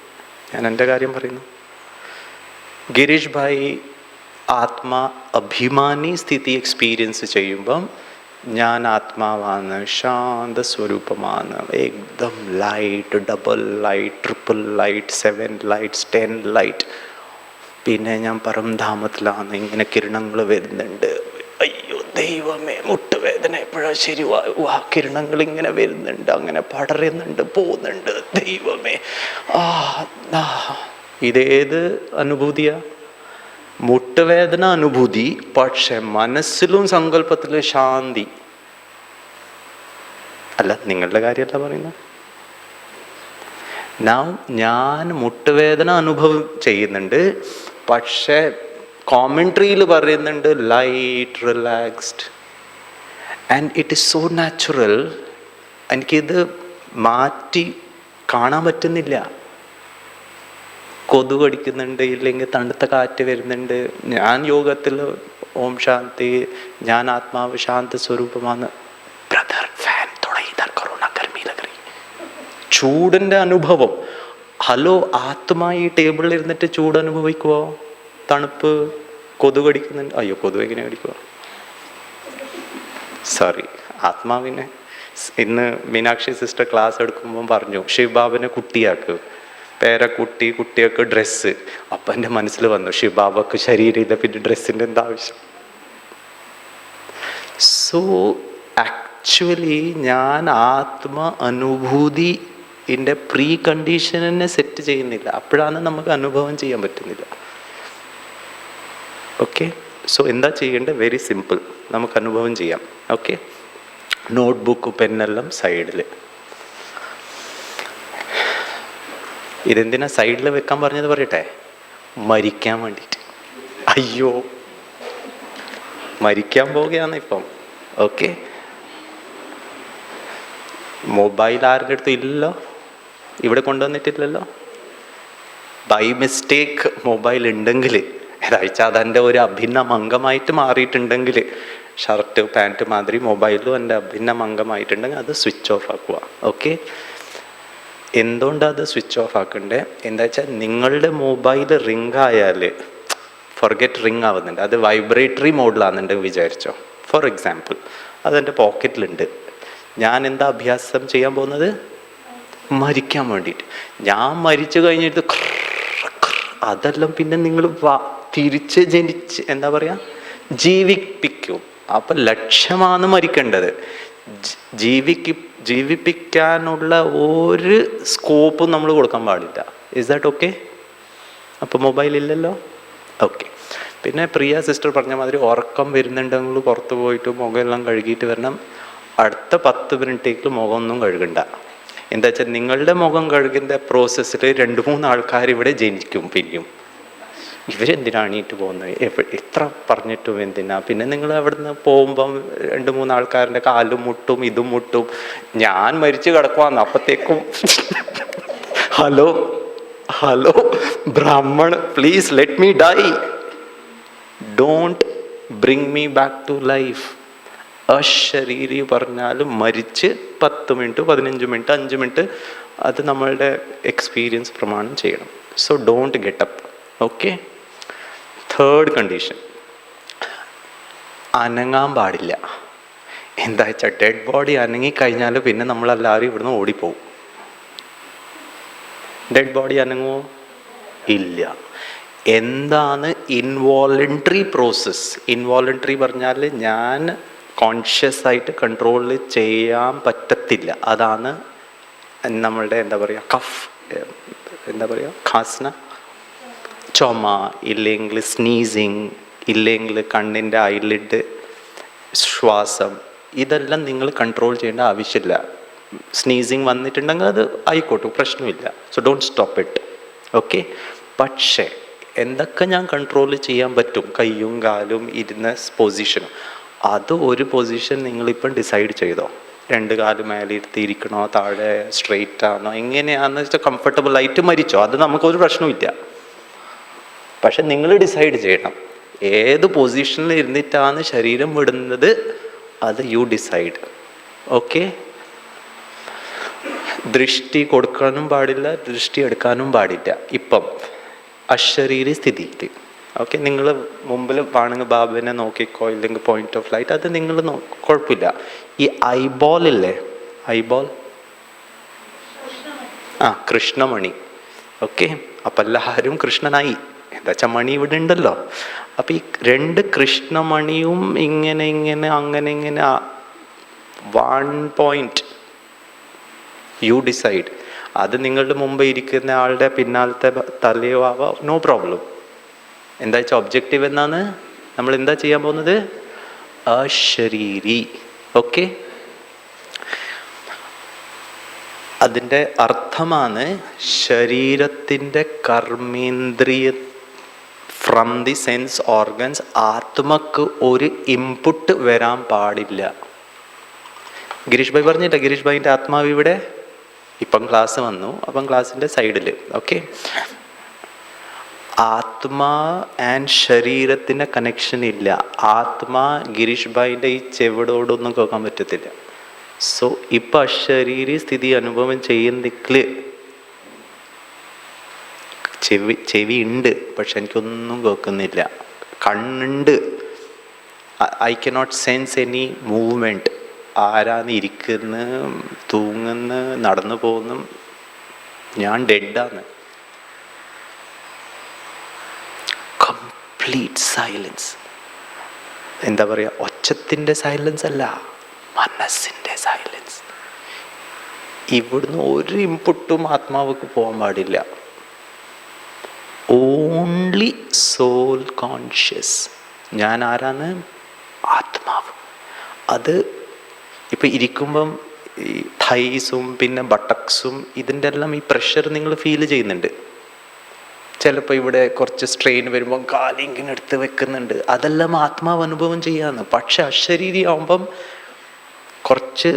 ഞാൻ എൻ്റെ കാര്യം പറയുന്നു. ഗിരീഷ് ഭായി ആത്മാ അഭിമാനി സ്ഥിതി എക്സ്പീരിയൻസ് ചെയ്യുമ്പം ഞാൻ ആത്മാവാണ്, ശാന്ത സ്വരൂപമാണ്, ഏകദം light, double light, triple light, 7 lights, 10 light. പിന്നെ ഞാൻ പരംധാമത്തിലാണ്, ഇങ്ങനെ കിരണങ്ങൾ വരുന്നുണ്ട്. അയ്യോ ദൈവമേ, മുട്ടുവേദന എപ്പോഴാണ് ശരിയാ? കിരണങ്ങൾ ഇങ്ങനെ വരുന്നുണ്ട്, അങ്ങനെ പടരുന്നുണ്ട്, പോകുന്നുണ്ട്. ദൈവമേ, ഇതേത് അനുഭൂതിയാ? മുട്ടുവേദന അനുഭൂതി, പക്ഷെ മനസ്സിലും സങ്കല്പത്തിലും ശാന്തി. അല്ല, നിങ്ങളുടെ കാര്യമല്ല പറയുന്നത്. ഞാൻ മുട്ടുവേദന അനുഭവം ചെയ്യുന്നുണ്ട്, പക്ഷെ കോമെൻട്രിയിൽ പറയുന്നുണ്ട് light, relaxed, and it is so natural. എനിക്കിത് മാറ്റി കാണാൻ പറ്റുന്നില്ല. കൊതുക് കടിക്കുന്നുണ്ട്, ഇല്ലെങ്കിൽ തണുത്ത കാറ്റ് വരുന്നുണ്ട്. ഞാൻ യോഗത്തിൽ ഓം ശാന്തി, ഞാൻ ആത്മാവ് ശാന്ത സ്വരൂപമാണ്. ബ്രദർ ഫാൻ ചൂടിൻ്റെ അനുഭവം. ഹലോ, ആത്മാ ഈ ടേബിളിൽ ഇരുന്നിട്ട് ചൂട് അനുഭവിക്കുവോ? തണുപ്പ്, കൊതുക് കടിക്കുന്നുണ്ട്. അയ്യോ, കൊതുക് എങ്ങനെ കടിക്കുവോ? സോറി, ആത്മാവിനെ ഇന്ന് മീനാക്ഷി സിസ്റ്റർ ക്ലാസ് എടുക്കുമ്പോൾ പറഞ്ഞു, ശിവബാബനെ കുട്ടിയാക്ക്, കുട്ടിയൊക്കെ ഡ്രസ്സ്. അപ്പം എൻ്റെ മനസ്സിൽ വന്നു, ശിവബാബക്ക് ശരീരമില്ല, പിന്നെ ഡ്രസ്സിൻ്റെ എന്താ ആവശ്യം? സോ ആക്ച്വലി ഞാൻ ആത്മ അനുഭൂതിൻ്റെ പ്രീ കണ്ടീഷനെ സെറ്റ് ചെയ്യുന്നില്ല. അപ്പോഴാണ് നമുക്ക് അനുഭവം ചെയ്യാൻ പറ്റുന്നില്ല. ഓക്കെ, സോ എന്താ ചെയ്യേണ്ടത്? വെരി സിമ്പിൾ, നമുക്ക് അനുഭവം ചെയ്യാം. ഓക്കെ, നോട്ട്ബുക്ക്, പെന്നെല്ലാം സൈഡിൽ. ഇതെന്തിനാ സൈഡിൽ വെക്കാൻ പറഞ്ഞത് പറയട്ടെ? മരിക്കാൻ വേണ്ടിയിട്ട്. അയ്യോ, മരിക്കാൻ പോവുകയാണ് ഇപ്പം. ഓക്കെ, മൊബൈൽ ആരുടെ അടുത്തും ഇല്ലല്ലോ, ഇവിടെ കൊണ്ടുവന്നിട്ടില്ലല്ലോ. ബൈ മിസ്റ്റേക്ക് മൊബൈൽ ഉണ്ടെങ്കിൽ, ഏതാഴ്ച അതെൻ്റെ ഒരു അഭിന്ന അംഗമായിട്ട് മാറിയിട്ടുണ്ടെങ്കിൽ, ഷർട്ട് പാൻറ്റ് മാതിരി മൊബൈലും എൻ്റെ അഭിന്ന അംഗമായിട്ടുണ്ടെങ്കിൽ അത് സ്വിച്ച് ഓഫ് ആക്കുക. ഓക്കെ, എന്തുകൊണ്ടാണ് അത് സ്വിച്ച് ഓഫ് ആക്കണ്ടേ? എന്താ വെച്ചാൽ നിങ്ങളുടെ മൊബൈൽ റിങ് ആയാൽ ഫൊർഗെറ്റ് റിങ് ആവുന്നുണ്ട്, അത് വൈബ്രേറ്ററി മോഡിലാണെന്നുണ്ടെങ്കിൽ വിചാരിച്ചോ. ഫോർ എക്സാമ്പിൾ, അതെൻ്റെ പോക്കറ്റിലുണ്ട്, ഞാൻ എന്താ അഭ്യാസം ചെയ്യാൻ പോകുന്നത്? മരിക്കാൻ വേണ്ടിയിട്ട്. ഞാൻ മരിച്ചു കഴിഞ്ഞിട്ട് അതെല്ലാം പിന്നെ നിങ്ങൾ തിരിച്ച് ജനിച്ച് എന്താ പറയുക, ജീവിപ്പിക്കും. അപ്പം ലക്ഷ്യമാണ് മരിക്കേണ്ടത്. ജീവിപ്പിക്കാനുള്ള ഒരു സ്കോപ്പും നമ്മൾ കൊടുക്കാൻ പാടില്ല. Is that okay? അപ്പോൾ മൊബൈൽ ഇല്ലല്ലോ, ഓക്കെ. പിന്നെ പ്രിയ സിസ്റ്റർ പറഞ്ഞ മാതിരി ഉറക്കം വരുന്നുണ്ടെങ്കിൽ പുറത്ത് പോയിട്ട് മുഖമെല്ലാം കഴുകിയിട്ട് വരണം. അടുത്ത 10 മിനിറ്റേക്ക് മുഖമൊന്നും കഴുകണ്ട. എന്താ വെച്ചാൽ നിങ്ങളുടെ മുഖം കഴുകുന്ന പ്രോസസ്സിൽ 2-3 ആൾക്കാർ ഇവിടെ ജനിക്കും. പിന്നെയും ഇവരെന്തിനാണ് എണീറ്റ് പോകുന്നത്? എത്ര പറഞ്ഞിട്ടും എന്തിനാ? പിന്നെ നിങ്ങൾ അവിടെ നിന്ന് പോകുമ്പം 2-3 ആൾക്കാരുടെ കാലും മുട്ടും ഇതും മുട്ടും. ഞാൻ മരിച്ചു കിടക്കുവാന്ന് അപ്പത്തേക്കും hello Brahman, please let me die, don't bring me back to life. അശരീരി പറഞ്ഞാലും മരിച്ച് 10 മിനിറ്റ് 15 മിനിറ്റ് 5 മിനിറ്റ് അത് നമ്മളുടെ എക്സ്പീരിയൻസ് പ്രമാണം ചെയ്യണം. So don't get up. Okay. Third condition, അനങ്ങാൻ പാടില്ല. എന്താ വെച്ചാൽ ഡെഡ് ബോഡി അനങ്ങിക്കഴിഞ്ഞാൽ പിന്നെ നമ്മളെല്ലാവരും ഇവിടുന്ന് ഓടിപ്പോവും. Dead body അനങ്ങുമോ? ഇല്ല. എന്താണ് ഇൻവോളണ്ടറി പ്രോസസ്സ്? ഇൻവോളണ്ടറി പറഞ്ഞാൽ ഞാൻ കോൺഷ്യസ് ആയിട്ട് കൺട്രോൾ ചെയ്യാൻ പറ്റത്തില്ല. അതാണ് നമ്മളുടെ എന്താ പറയുക ഖാസ്ന, ചുമ, ഇല്ലെങ്കിൽ സ്നീസിങ്, ഇല്ലെങ്കിൽ കണ്ണിൻ്റെ ഐലിഡ്, ശ്വാസം, ഇതെല്ലാം നിങ്ങൾ കൺട്രോൾ ചെയ്യേണ്ട ആവശ്യമില്ല. സ്നീസിങ് വന്നിട്ടുണ്ടെങ്കിൽ അത് ആയിക്കോട്ടെ, പ്രശ്നമില്ല. So don't stop it. Okay. പക്ഷേ എന്തൊക്കെ ഞാൻ കൺട്രോൾ ചെയ്യാൻ പറ്റും, കൈയും കാലും ഇരുന്ന പൊസിഷനും, അത് ഒരു പൊസിഷൻ നിങ്ങളിപ്പം ഡിസൈഡ് ചെയ്തോ. 2 കാല് മേലെ ഇരുത്തിയിരിക്കണോ, താഴെ സ്ട്രെയിറ്റ് ആണോ, എങ്ങനെയാണെന്ന് വെച്ചാൽ കംഫർട്ടബിൾ ആയിട്ട് മരിച്ചോ, അത് നമുക്കൊരു പ്രശ്നമില്ല. പക്ഷെ നിങ്ങൾ ഡിസൈഡ് ചെയ്യണം ഏത് പൊസിഷനിൽ ഇരുന്നിട്ടാണ് ശരീരം വിടുന്നത്. അത് യു ഡിസൈഡ്. ഓക്കെ. ദൃഷ്ടി കൊടുക്കാനും പാടില്ല, ദൃഷ്ടി എടുക്കാനും പാടില്ല. ഇപ്പം അശരീരി സ്ഥിതിയിൽ ഓക്കെ, നിങ്ങൾ മുമ്പിൽ വേണമെങ്കിൽ ബാബുവിനെ നോക്കിക്കോ, ഇല്ലെങ്കിൽ പോയിന്റ് ഓഫ് ലൈറ്റ്, അത് നിങ്ങൾ കുഴപ്പമില്ല. ഈ ഐബോൾ ഇല്ലേ, ഐബോൾ, കൃഷ്ണമണി. ഓക്കെ. അപ്പം എല്ലാവരും കൃഷ്ണനായി. എന്താ വെച്ചാൽ മണി ഇവിടെ ഉണ്ടല്ലോ. അപ്പം ഈ 2 കൃഷ്ണമണിയും ഇങ്ങനെ അങ്ങനെ 1 പോയിന്റ് യു ഡിസൈഡ്. അത് നിങ്ങളുടെ മുമ്പ് ഇരിക്കുന്ന ആളുടെ പിന്നാലത്തെ തലയോ ആവാം, നോ പ്രോബ്ലം. എന്താ വെച്ചാൽ ഒബ്ജക്റ്റീവ് എന്നാണ് നമ്മൾ എന്താ ചെയ്യാൻ പോകുന്നത്? അശരീരി. ഓക്കെ. അതിൻ്റെ അർത്ഥമാണ് ശരീരത്തിൻ്റെ കർമ്മേന്ദ്രിയ ഫ്രം ദി സെൻസ് ഓർഗൻസ് ആത്മക്ക് ഒരു ഇൻപുട്ട് വരാൻ പാടില്ല. ഗിരീഷ് ഭായ് പറഞ്ഞില്ല, ഗിരീഷ് ഭായിൻ്റെ ആത്മാവ് ഇവിടെ ഇപ്പം ക്ലാസ് വന്നു, അപ്പം ക്ലാസ്സിൻ്റെ സൈഡിൽ. ഓക്കെ. ആത്മാ ആൻഡ് ശരീരത്തിൻ്റെ കണക്ഷൻ ഇല്ല. ആത്മാ ഗിരീഷ് ഭായിൻ്റെ ഈ ചെവിടോടൊന്നും കേൾക്കാൻ പറ്റത്തില്ല. സോ ഇപ്പം അശരീരി സ്ഥിതി അനുഭവം ചെയ്യുന്നെങ്കിൽ ചെവി ഉണ്ട്, പക്ഷെ എനിക്കൊന്നും കേൾക്കുന്നില്ല. കണ്ണുണ്ട്, I cannot sense any movement. ആരാന്ന് ഇരിക്കുന്നു, തൂങ്ങുന്നു, നടന്നു പോകുന്നു, ഞാൻ ഡെഡാണ്. Complete silence. എന്താ പറയുക, ഒച്ചത്തിൻ്റെ സൈലൻസ് അല്ല, മനസ്സിൻ്റെ സൈലൻസ്. ഇവിടുന്ന് ഒരു ഇൻപുട്ടും ആത്മാവുക്ക് പോകാൻ പാടില്ല. Only soul conscious. ഞാൻ ആരാണ്? ആത്മാവ്. അത് ഇപ്പം ഇരിക്കുമ്പം ഈ തൈസും പിന്നെ ബട്ടക്സും ഇതിൻ്റെ എല്ലാം ഈ പ്രഷർ നിങ്ങൾ ഫീൽ ചെയ്യുന്നുണ്ട്. ചിലപ്പോൾ ഇവിടെ കുറച്ച് സ്ട്രെയിൻ വരുമ്പം കാലിങ്ങനെ എടുത്ത് വെക്കുന്നുണ്ട്. അതെല്ലാം ആത്മാവ് അനുഭവം ചെയ്യാന്ന്. പക്ഷെ അശരീരി ആവുമ്പം കുറച്ച്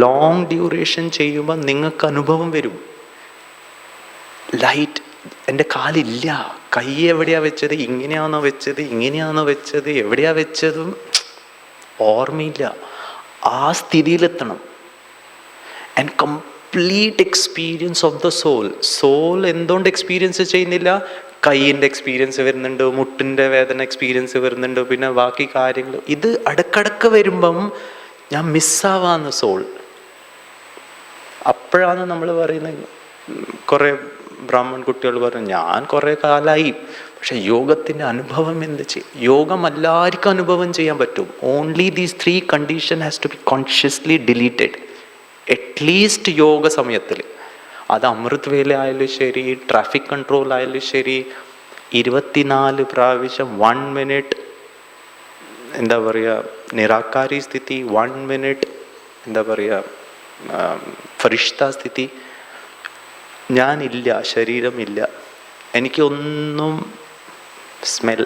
ലോങ് ഡ്യൂറേഷൻ ചെയ്യുമ്പം നിങ്ങൾക്ക് അനുഭവം വരും. ലൈറ്റ്, എൻ്റെ കാലില്ല, കൈ എവിടെയാണ് വെച്ചത്, ഇങ്ങനെയാണോ വെച്ചത്, ഇങ്ങനെയാണോ വെച്ചത്, എവിടെയാണ് വെച്ചതും ഓർമ്മയില്ല. ആ സ്ഥിതിയിലെത്തണം. And complete experience of the soul. Soul എന്തുകൊണ്ട് എക്സ്പീരിയൻസ് ചെയ്യുന്നില്ല? കൈയിൻ്റെ എക്സ്പീരിയൻസ് വരുന്നുണ്ട്, മുട്ടിൻ്റെ വേദന എക്സ്പീരിയൻസ് വരുന്നുണ്ട്, പിന്നെ ബാക്കി കാര്യങ്ങൾ. ഇത് അടുക്കടക്ക് വരുമ്പം ഞാൻ മിസ്സാവാന്ന് സോൾ. അപ്പോഴാണ് നമ്മൾ പറയുന്നത്, കുറേ ബ്രാഹ്മൺ കുട്ടികൾ പറഞ്ഞു ഞാൻ കുറേ കാലമായി, പക്ഷെ യോഗത്തിൻ്റെ അനുഭവം എന്ത് ചെയ്യും? യോഗം എല്ലാവർക്കും അനുഭവം ചെയ്യാൻ പറ്റും. Only these 3 condition has to be consciously deleted at least yoga സമയത്തിൽ. അത് അമൃത് വേല ആയാലും ശരി, ട്രാഫിക് കൺട്രോൾ ആയാലും ശരി, 24 പ്രാവശ്യം 1 മിനിറ്റ് എന്താ പറയുക നിരാകാരി സ്ഥിതി, 1 മിനിറ്റ് എന്താ പറയുക ഫരിഷ്ത സ്ഥിതി. ഞാനില്ല, ശരീരമില്ല, എനിക്കൊന്നും സ്മെൽ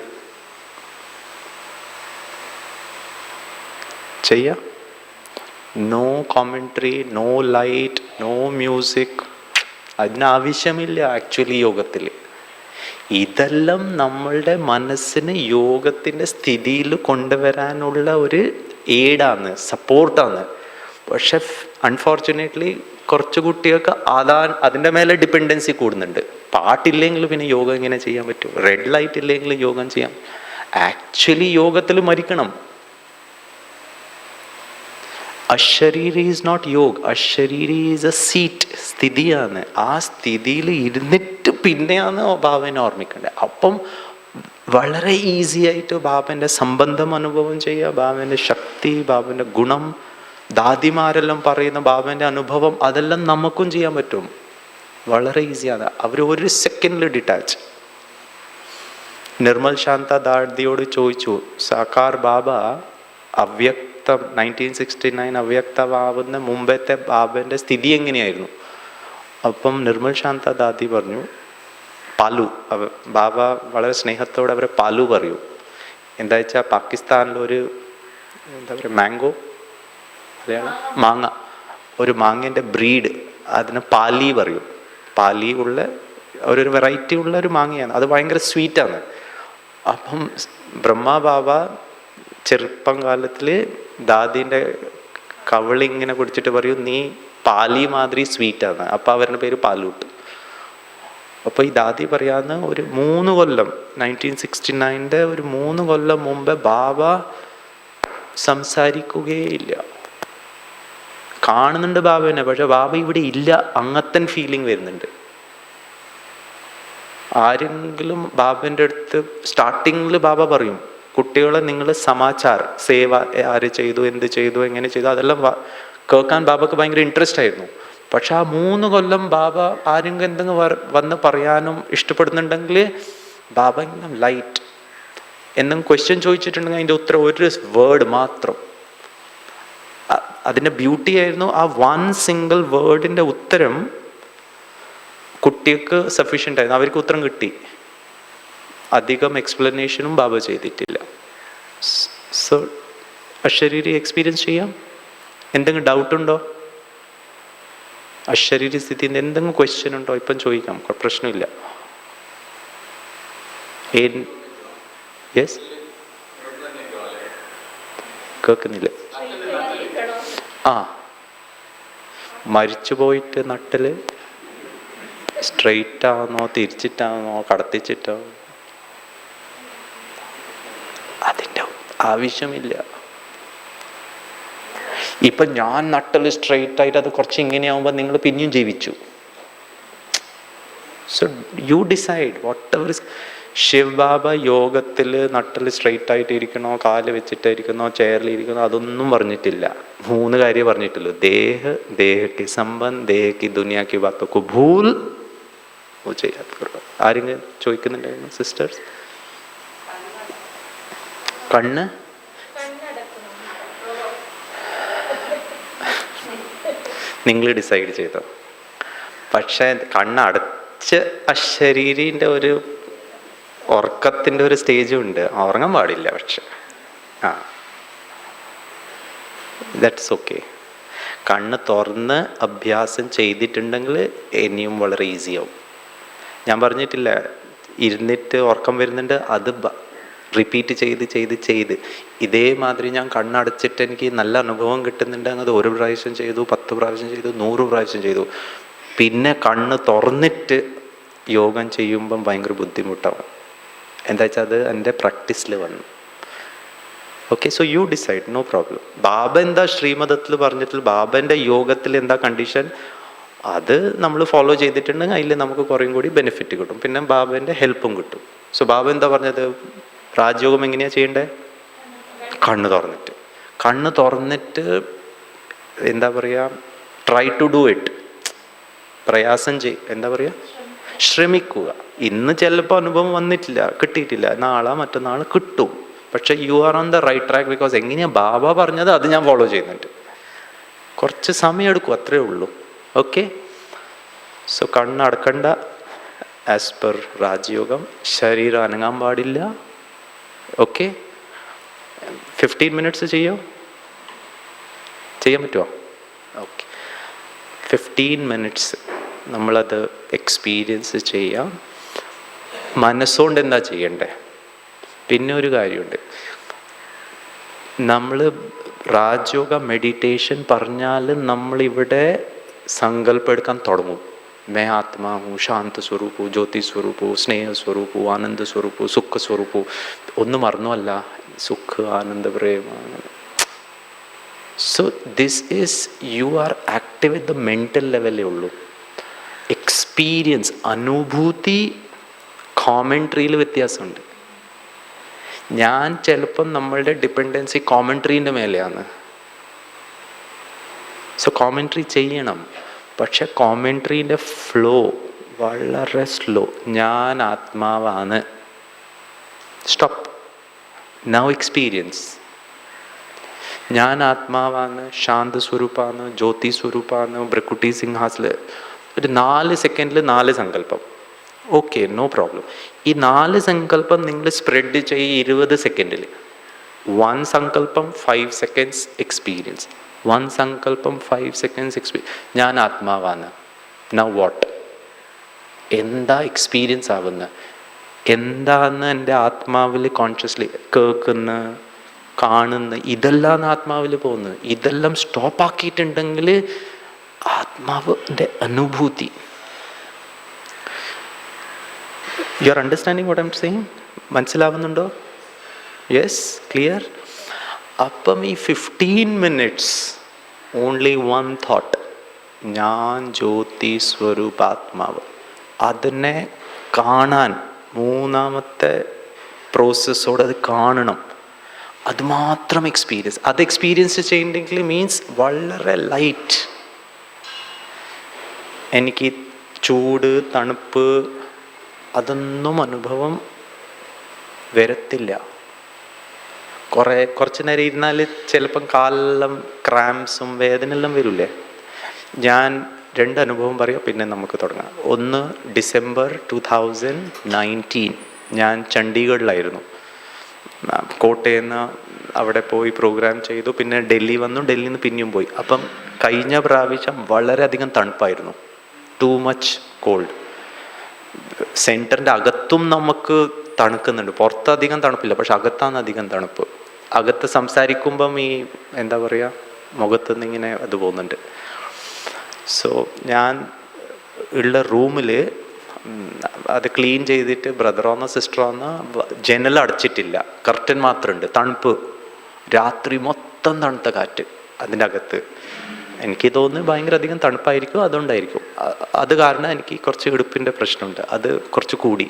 ചെയ്യാം. No കോമെൻട്രി, no light, no music. അതിനാവശ്യമില്ല actually യോഗത്തിൽ. ഇതെല്ലാം നമ്മളുടെ മനസ്സിന് യോഗത്തിൻ്റെ സ്ഥിതിയിൽ കൊണ്ടുവരാനുള്ള ഒരു എയ്ഡാണ്, സപ്പോർട്ടാണ്. പക്ഷെ അൺഫോർച്ചുനേറ്റ്ലി കുറച്ച് കുട്ടികൾക്ക് അതിൻ്റെ മേലെ ഡിപ്പെൻഡൻസി കൂടുന്നുണ്ട്. പാട്ടില്ലെങ്കിൽ പിന്നെ യോഗ എങ്ങനെ ചെയ്യാൻ പറ്റും? റെഡ് ലൈറ്റ് ഇല്ലെങ്കിൽ യോഗം ചെയ്യാം. ആക്ച്വലി യോഗത്തിൽ മരിക്കണം. അശരീരി is not yoga, അശരീരി is A seat, സ്ഥിതിയാണ്. ആ സ്ഥിതിയിൽ ഇരുന്നിട്ട് പിന്നെയാണ് ബാബനെ ഓർമ്മിക്കേണ്ടത്. അപ്പം വളരെ ഈസി ആയിട്ട് ബാബൻ്റെ സംബന്ധം അനുഭവം ചെയ്യുക, ബാബൻ്റെ ശക്തി, ബാബൻ്റെ ഗുണം, ദാദിമാരെല്ലാം പറയുന്ന ബാബൻ്റെ അനുഭവം, അതെല്ലാം നമുക്കും ചെയ്യാൻ പറ്റും. വളരെ ഈസിയാണ്. അവർ 1 സെക്കൻഡിൽ ഡിറ്റാച്ച്. നിർമ്മൽ ശാന്ത ദാദിയോട് ചോദിച്ചു, സാക്കാർ ബാബ അവ്യക്തം 1969 അവ്യക്തമാവുന്ന മുമ്പത്തെ ബാബൻ്റെ സ്ഥിതി എങ്ങനെയായിരുന്നു? അപ്പം നിർമ്മൽ ശാന്ത ദാദി പറഞ്ഞു പാലു. ബാബ വളരെ സ്നേഹത്തോടെ അവരെ പാലു പറയൂ. എന്താ വെച്ചാൽ പാകിസ്ഥാനിലൊരു എന്താ പറയുക മാംഗോ, മാങ്ങ, ഒരു മാങ്ങേൻ്റെ ബ്രീഡ്, അതിന് പാലി പറയും. പാലി ഉള്ള ഒരു വെറൈറ്റി ഉള്ള ഒരു മാങ്ങയാണ്. അത് ഭയങ്കര സ്വീറ്റാണ്. അപ്പം ബ്രഹ്മ ബാബ ചെറുപ്പം കാലത്തിൽ ദാദീൻ്റെ കവളിങ്ങനെ കുടിച്ചിട്ട് പറയും നീ പാലി മാതിരി സ്വീറ്റാണ്. അപ്പം അവരുടെ പേര് പാലൂട്ട്. അപ്പോൾ ഈ ദാദി പറയാന്ന് ഒരു 3 കൊല്ലം 1969 ഒരു 3 കൊല്ലം മുമ്പ് ബാബ സംസാരിക്കുകയില്ല. കാണുന്നുണ്ട് ബാബനെ, പക്ഷെ ബാബ ഇവിടെ ഇല്ല, അങ്ങനത്തെ ഫീലിംഗ് വരുന്നുണ്ട്. ആരെങ്കിലും ബാബൻ്റെ അടുത്ത് സ്റ്റാർട്ടിങ്ങിൽ ബാബ പറയും കുട്ടികളെ നിങ്ങൾ സമാചാർ സേവ ആര് ചെയ്തു, എന്ത് ചെയ്തു, എങ്ങനെ ചെയ്തു, അതെല്ലാം കേൾക്കാൻ ബാബക്ക് ഭയങ്കര ഇൻട്രസ്റ്റ് ആയിരുന്നു. പക്ഷെ ആ 3 കൊല്ലം ബാബ ആരെങ്കിലും എന്തെങ്കിലും വന്ന് പറയാനും ഇഷ്ടപ്പെടുന്നുണ്ടെങ്കിൽ ബാബ ഇങ്ങനെ ലൈറ്റ്. എന്തെങ്കിലും ക്വസ്റ്റ്യൻ ചോദിച്ചിട്ടുണ്ടെങ്കിൽ അതിൻ്റെ ഉത്തരം ഒരു വേർഡ് മാത്രം. അതിൻ്റെ ബ്യൂട്ടി ആയിരുന്നു ആ 1 സിംഗിൾ വേർഡിൻ്റെ ഉത്തരം കുട്ടികൾക്ക് സഫീഷ്യൻ്റ് ആയിരുന്നു. അവർക്ക് ഉത്തരം കിട്ടി. അധികം എക്സ്പ്ലനേഷനും ബാബ ചെയ്തിട്ടില്ല. സോ അശരീരി എക്സ്പീരിയൻസ് ചെയ്യാം. എന്തെങ്കിലും ഡൗട്ടുണ്ടോ? അശരീരി സ്ഥിതിൻ്റെ എന്തെങ്കിലും ക്വസ്റ്റ്യൻ ഉണ്ടോ? ഇപ്പം ചോദിക്കാം, പ്രശ്നമില്ല. യെസ്, കേൾക്കുന്നില്ല. മരിച്ചു പോയിട്ട് നട്ടില് സ്ട്രെയിറ്റ് ആണോ, തിരിച്ചിട്ടാണോ, കടത്തിച്ചിട്ടോ, അതിൻ്റെ ആവശ്യമില്ല. ഇപ്പം ഞാൻ നട്ടൽ സ്ട്രെയിറ്റ് ആയിട്ട് അത് കുറച്ച് ഇങ്ങനെയാവുമ്പോൾ നിങ്ങൾ പിന്നെയും ജീവിച്ചു. So you decide whatever is. Shiv Baba യോഗത്തിൽ നട്ടൽ സ്ട്രെയിറ്റ് ആയിട്ട് ഇരിക്കണോ, കാല് വെച്ചിട്ടായിരിക്കണോ, ചെയറിൽ ഇരിക്കണോ, അതൊന്നും പറഞ്ഞിട്ടില്ല. 3 കാര്യം പറഞ്ഞിട്ടുള്ളൂ. ദേഹക്ക് സംബന്ധ, ദേഹക്ക് ദുനിയാക്ക് ബാത്തൊക്കെ ഭൂൽ ചെയ്യാത്ത. ആരെങ്കിലും ചോദിക്കുന്നുണ്ടായിരുന്നു സിസ്റ്റേഴ്സ്? കണ്ണ് നിങ്ങൾ ഡിസൈഡ് ചെയ്തോ. പക്ഷേ കണ്ണടച്ച് അശരീരിൻ്റെ ഒരു ഉറക്കത്തിൻ്റെ ഒരു സ്റ്റേജും ഉണ്ട്. ഉറങ്ങാൻ പാടില്ല. പക്ഷെ ദാറ്റ്സ് ഓക്കെ. കണ്ണ് തുറന്ന് അഭ്യാസം ചെയ്തിട്ടുണ്ടെങ്കിൽ ഇനിയും വളരെ ഈസിയാവും. ഞാൻ പറഞ്ഞിട്ടില്ല ഇരുന്നിട്ട് ഉറക്കം വരുന്നുണ്ട്, അത് റിപ്പീറ്റ് ചെയ്ത് ഇതേമാതിരി ഞാൻ കണ്ണടച്ചിട്ട് എനിക്ക് നല്ല അനുഭവം കിട്ടുന്നുണ്ടെങ്കിൽ അത് 1 പ്രാവശ്യം ചെയ്തു, 10 പ്രാവശ്യം ചെയ്തു, 100 പ്രാവശ്യം ചെയ്തു. പിന്നെ കണ്ണ് തുറന്നിട്ട് യോഗം ചെയ്യുമ്പം ഭയങ്കര ബുദ്ധിമുട്ടാവും. എന്താ വെച്ചാൽ അത് എൻ്റെ പ്രാക്ടീസിൽ വന്നു. Okay, so you decide, no problem. Baba എന്താ ശ്രീമതത്തിൽ പറഞ്ഞിട്ടുള്ള, ബാബൻ്റെ യോഗത്തിൽ എന്താ കണ്ടീഷൻ, അത് നമ്മൾ ഫോളോ ചെയ്തിട്ടുണ്ടെങ്കിൽ അതിൽ നമുക്ക് കുറേയും കൂടി ബെനിഫിറ്റ് കിട്ടും, പിന്നെ ബാബൻ്റെ ഹെൽപ്പും കിട്ടും. സോ ബാബ എന്താ പറഞ്ഞത്, രാജയോഗം എങ്ങനെയാണ് ചെയ്യേണ്ടത്? കണ്ണ് തുറന്നിട്ട് എന്താ പറയുക, ട്രൈ ടു ഡു ഇറ്റ്, എന്താ പറയുക, ശ്രമിക്കുക. ഇന്ന് ചിലപ്പോൾ അനുഭവം വന്നിട്ടില്ല, കിട്ടിയിട്ടില്ല, നാളെ മറ്റന്നാൾ കിട്ടും. പക്ഷെ you are on the right track, because എങ്ങനെയാണ് ബാബ പറഞ്ഞത് അത് ഞാൻ ഫോളോ ചെയ്യുന്നുണ്ട്. കുറച്ച് സമയം എടുക്കും, അത്രേ ഉള്ളൂ. ഓക്കെ, സോ കണ്ണടക്കണ്ട ആസ് പെർ രാജയോഗം, ശരീരം അനങ്ങാൻ പാടില്ല. ഓക്കെ, 15 minutes ചെയ്യാൻ പറ്റുമോ? ഓക്കെ, 15 minutes നമ്മളത് എക്സ്പീരിയൻസ് ചെയ്യാം. മനസ്സുകൊണ്ട് എന്താ ചെയ്യണ്ടേ? പിന്നെ ഒരു കാര്യമുണ്ട്, നമ്മൾ രാജയോഗ മെഡിറ്റേഷൻ പറഞ്ഞാൽ നമ്മളിവിടെ സങ്കല്പം എടുക്കാൻ തുടങ്ങും. मैं आत्मा हूँ, शांत स्वरूप हूँ, ज्योति स्वरूप हूँ, स्नेह स्वरूप हूँ, आनंद स्वरूप हूँ, सुख स्वरूप हूँ. ഒന്നും മറന്നുമല്ല, സുഖ് ആനന്ദ പ്രേമ. So this is, you are active with the mental ലെവലേ ഉള്ളൂ. എക്സ്പീരിയൻസ്, അനുഭൂതി, കോമെൻട്രിയിൽ വ്യത്യാസമുണ്ട്. ഞാൻ ചിലപ്പം നമ്മളുടെ ഡിപ്പെൻഡൻസി കോമെൻട്രീൻ്റെ മേലെയാണ്. സോ കോമെൻട്രി ചെയ്യണം, പക്ഷെ കോമെൻട്രീൻ്റെ ഫ്ലോ വളരെ സ്ലോ. ഞാൻ ആത്മാവാണ്, സ്റ്റോപ്പ്, നൗ എക്സ്പീരിയൻസ്. ഞാൻ ആത്മാവാണ്, ശാന്ത സ്വരൂപാണ്, ജ്യോതി സ്വരൂപാണ്, ബ്രക്കുട്ടി സിംഹാസിൽ. ഒരു 4 സെക്കൻഡിൽ 4 സങ്കല്പം. Okay, no problem. ഈ 4 സങ്കല്പം നിങ്ങൾ സ്പ്രെഡ് ചെയ്യും 20 സെക്കൻഡിൽ. 1 സങ്കല്പം 5 seconds എക്സ്പീരിയൻസ്, 1 സങ്കല്പം 5 seconds എക്സ്പീരിയൻസ്. ഞാൻ ആത്മാവാണ്, നൗ വാട്ട്? എന്താ എക്സ്പീരിയൻസ് ആവുന്നത്? എന്താന്ന് എൻ്റെ ആത്മാവിൽ കോൺഷ്യസ്ലി കേൾക്കുന്ന, കാണുന്ന, ഇതെല്ലാം ആത്മാവിൽ പോകുന്നത്. ഇതെല്ലാം സ്റ്റോപ്പാക്കിയിട്ടുണ്ടെങ്കിൽ ആത്മാവിൻ്റെ അനുഭൂതി. You are understanding what I am saying? മനസ്സിലാവുന്നുണ്ടോ? Yes, clear? അപ്പം ഈ 15 minutes ഓൺലി 1 thought, ഞാൻ ജ്യോതി സ്വരൂപാത്മാവ്. അതിനെ കാണാൻ, മൂന്നാമത്തെ പ്രോസസ്സോടെ അത് കാണണം. അത് മാത്രം എക്സ്പീരിയൻസ്. അത് എക്സ്പീരിയൻസ് ചെയ്യണമെങ്കിൽ മീൻസ് വളരെ ലൈറ്റ്. എനിക്ക് ചൂട്, തണുപ്പ്, അതൊന്നും അനുഭവം വരത്തില്ല. കുറച്ച് നേരം ഇരുന്നാൽ ചിലപ്പം കാലെല്ലാം ക്രാംസും വേദനയെല്ലാം വരില്ലേ. ഞാൻ 2 അനുഭവം പറയാം, പിന്നെ നമുക്ക് തുടങ്ങാം. ഒന്ന്, ഡിസംബർ 2019 ഞാൻ ചണ്ഡീഗഡിലായിരുന്നു. കോട്ടയിൽ നിന്ന് അവിടെ പോയി പ്രോഗ്രാം ചെയ്തു, പിന്നെ ഡൽഹി വന്നു, ഡൽഹിയിൽ നിന്ന് പിന്നെയും പോയി. അപ്പം കഴിഞ്ഞ പ്രാവശ്യം വളരെയധികം തണുപ്പായിരുന്നു, ടു മച്ച് കോൾഡ്. സെൻറ്ററിൻ്റെ അകത്തും നമുക്ക് തണുക്കുന്നുണ്ട്, പുറത്തധികം തണുപ്പില്ല, പക്ഷെ അകത്താണ് അധികം തണുപ്പ്. അകത്ത് സംസാരിക്കുമ്പം ഈ എന്താ പറയുക, മുഖത്തുനിന്ന് ഇങ്ങനെ അത് പോകുന്നുണ്ട്. സോ ഞാൻ ഉള്ള റൂമിൽ അത് ക്ലീൻ ചെയ്തിട്ട് ബ്രദറോന്നോ സിസ്റ്ററോന്നോ ജനൽ അടച്ചിട്ടില്ല, കർട്ടൻ മാത്രമുണ്ട്. തണുപ്പ്, രാത്രി മൊത്തം തണുത്ത കാറ്റ് അതിൻ്റെ അകത്ത്. എനിക്ക് തോന്നുന്നു ഭയങ്കര അധികം തണുപ്പായിരിക്കും, അതുകൊണ്ടായിരിക്കും. അത് കാരണം എനിക്ക് കുറച്ച് ഇടുപ്പിൻ്റെ പ്രശ്നമുണ്ട്, അത് കുറച്ച് കൂടി.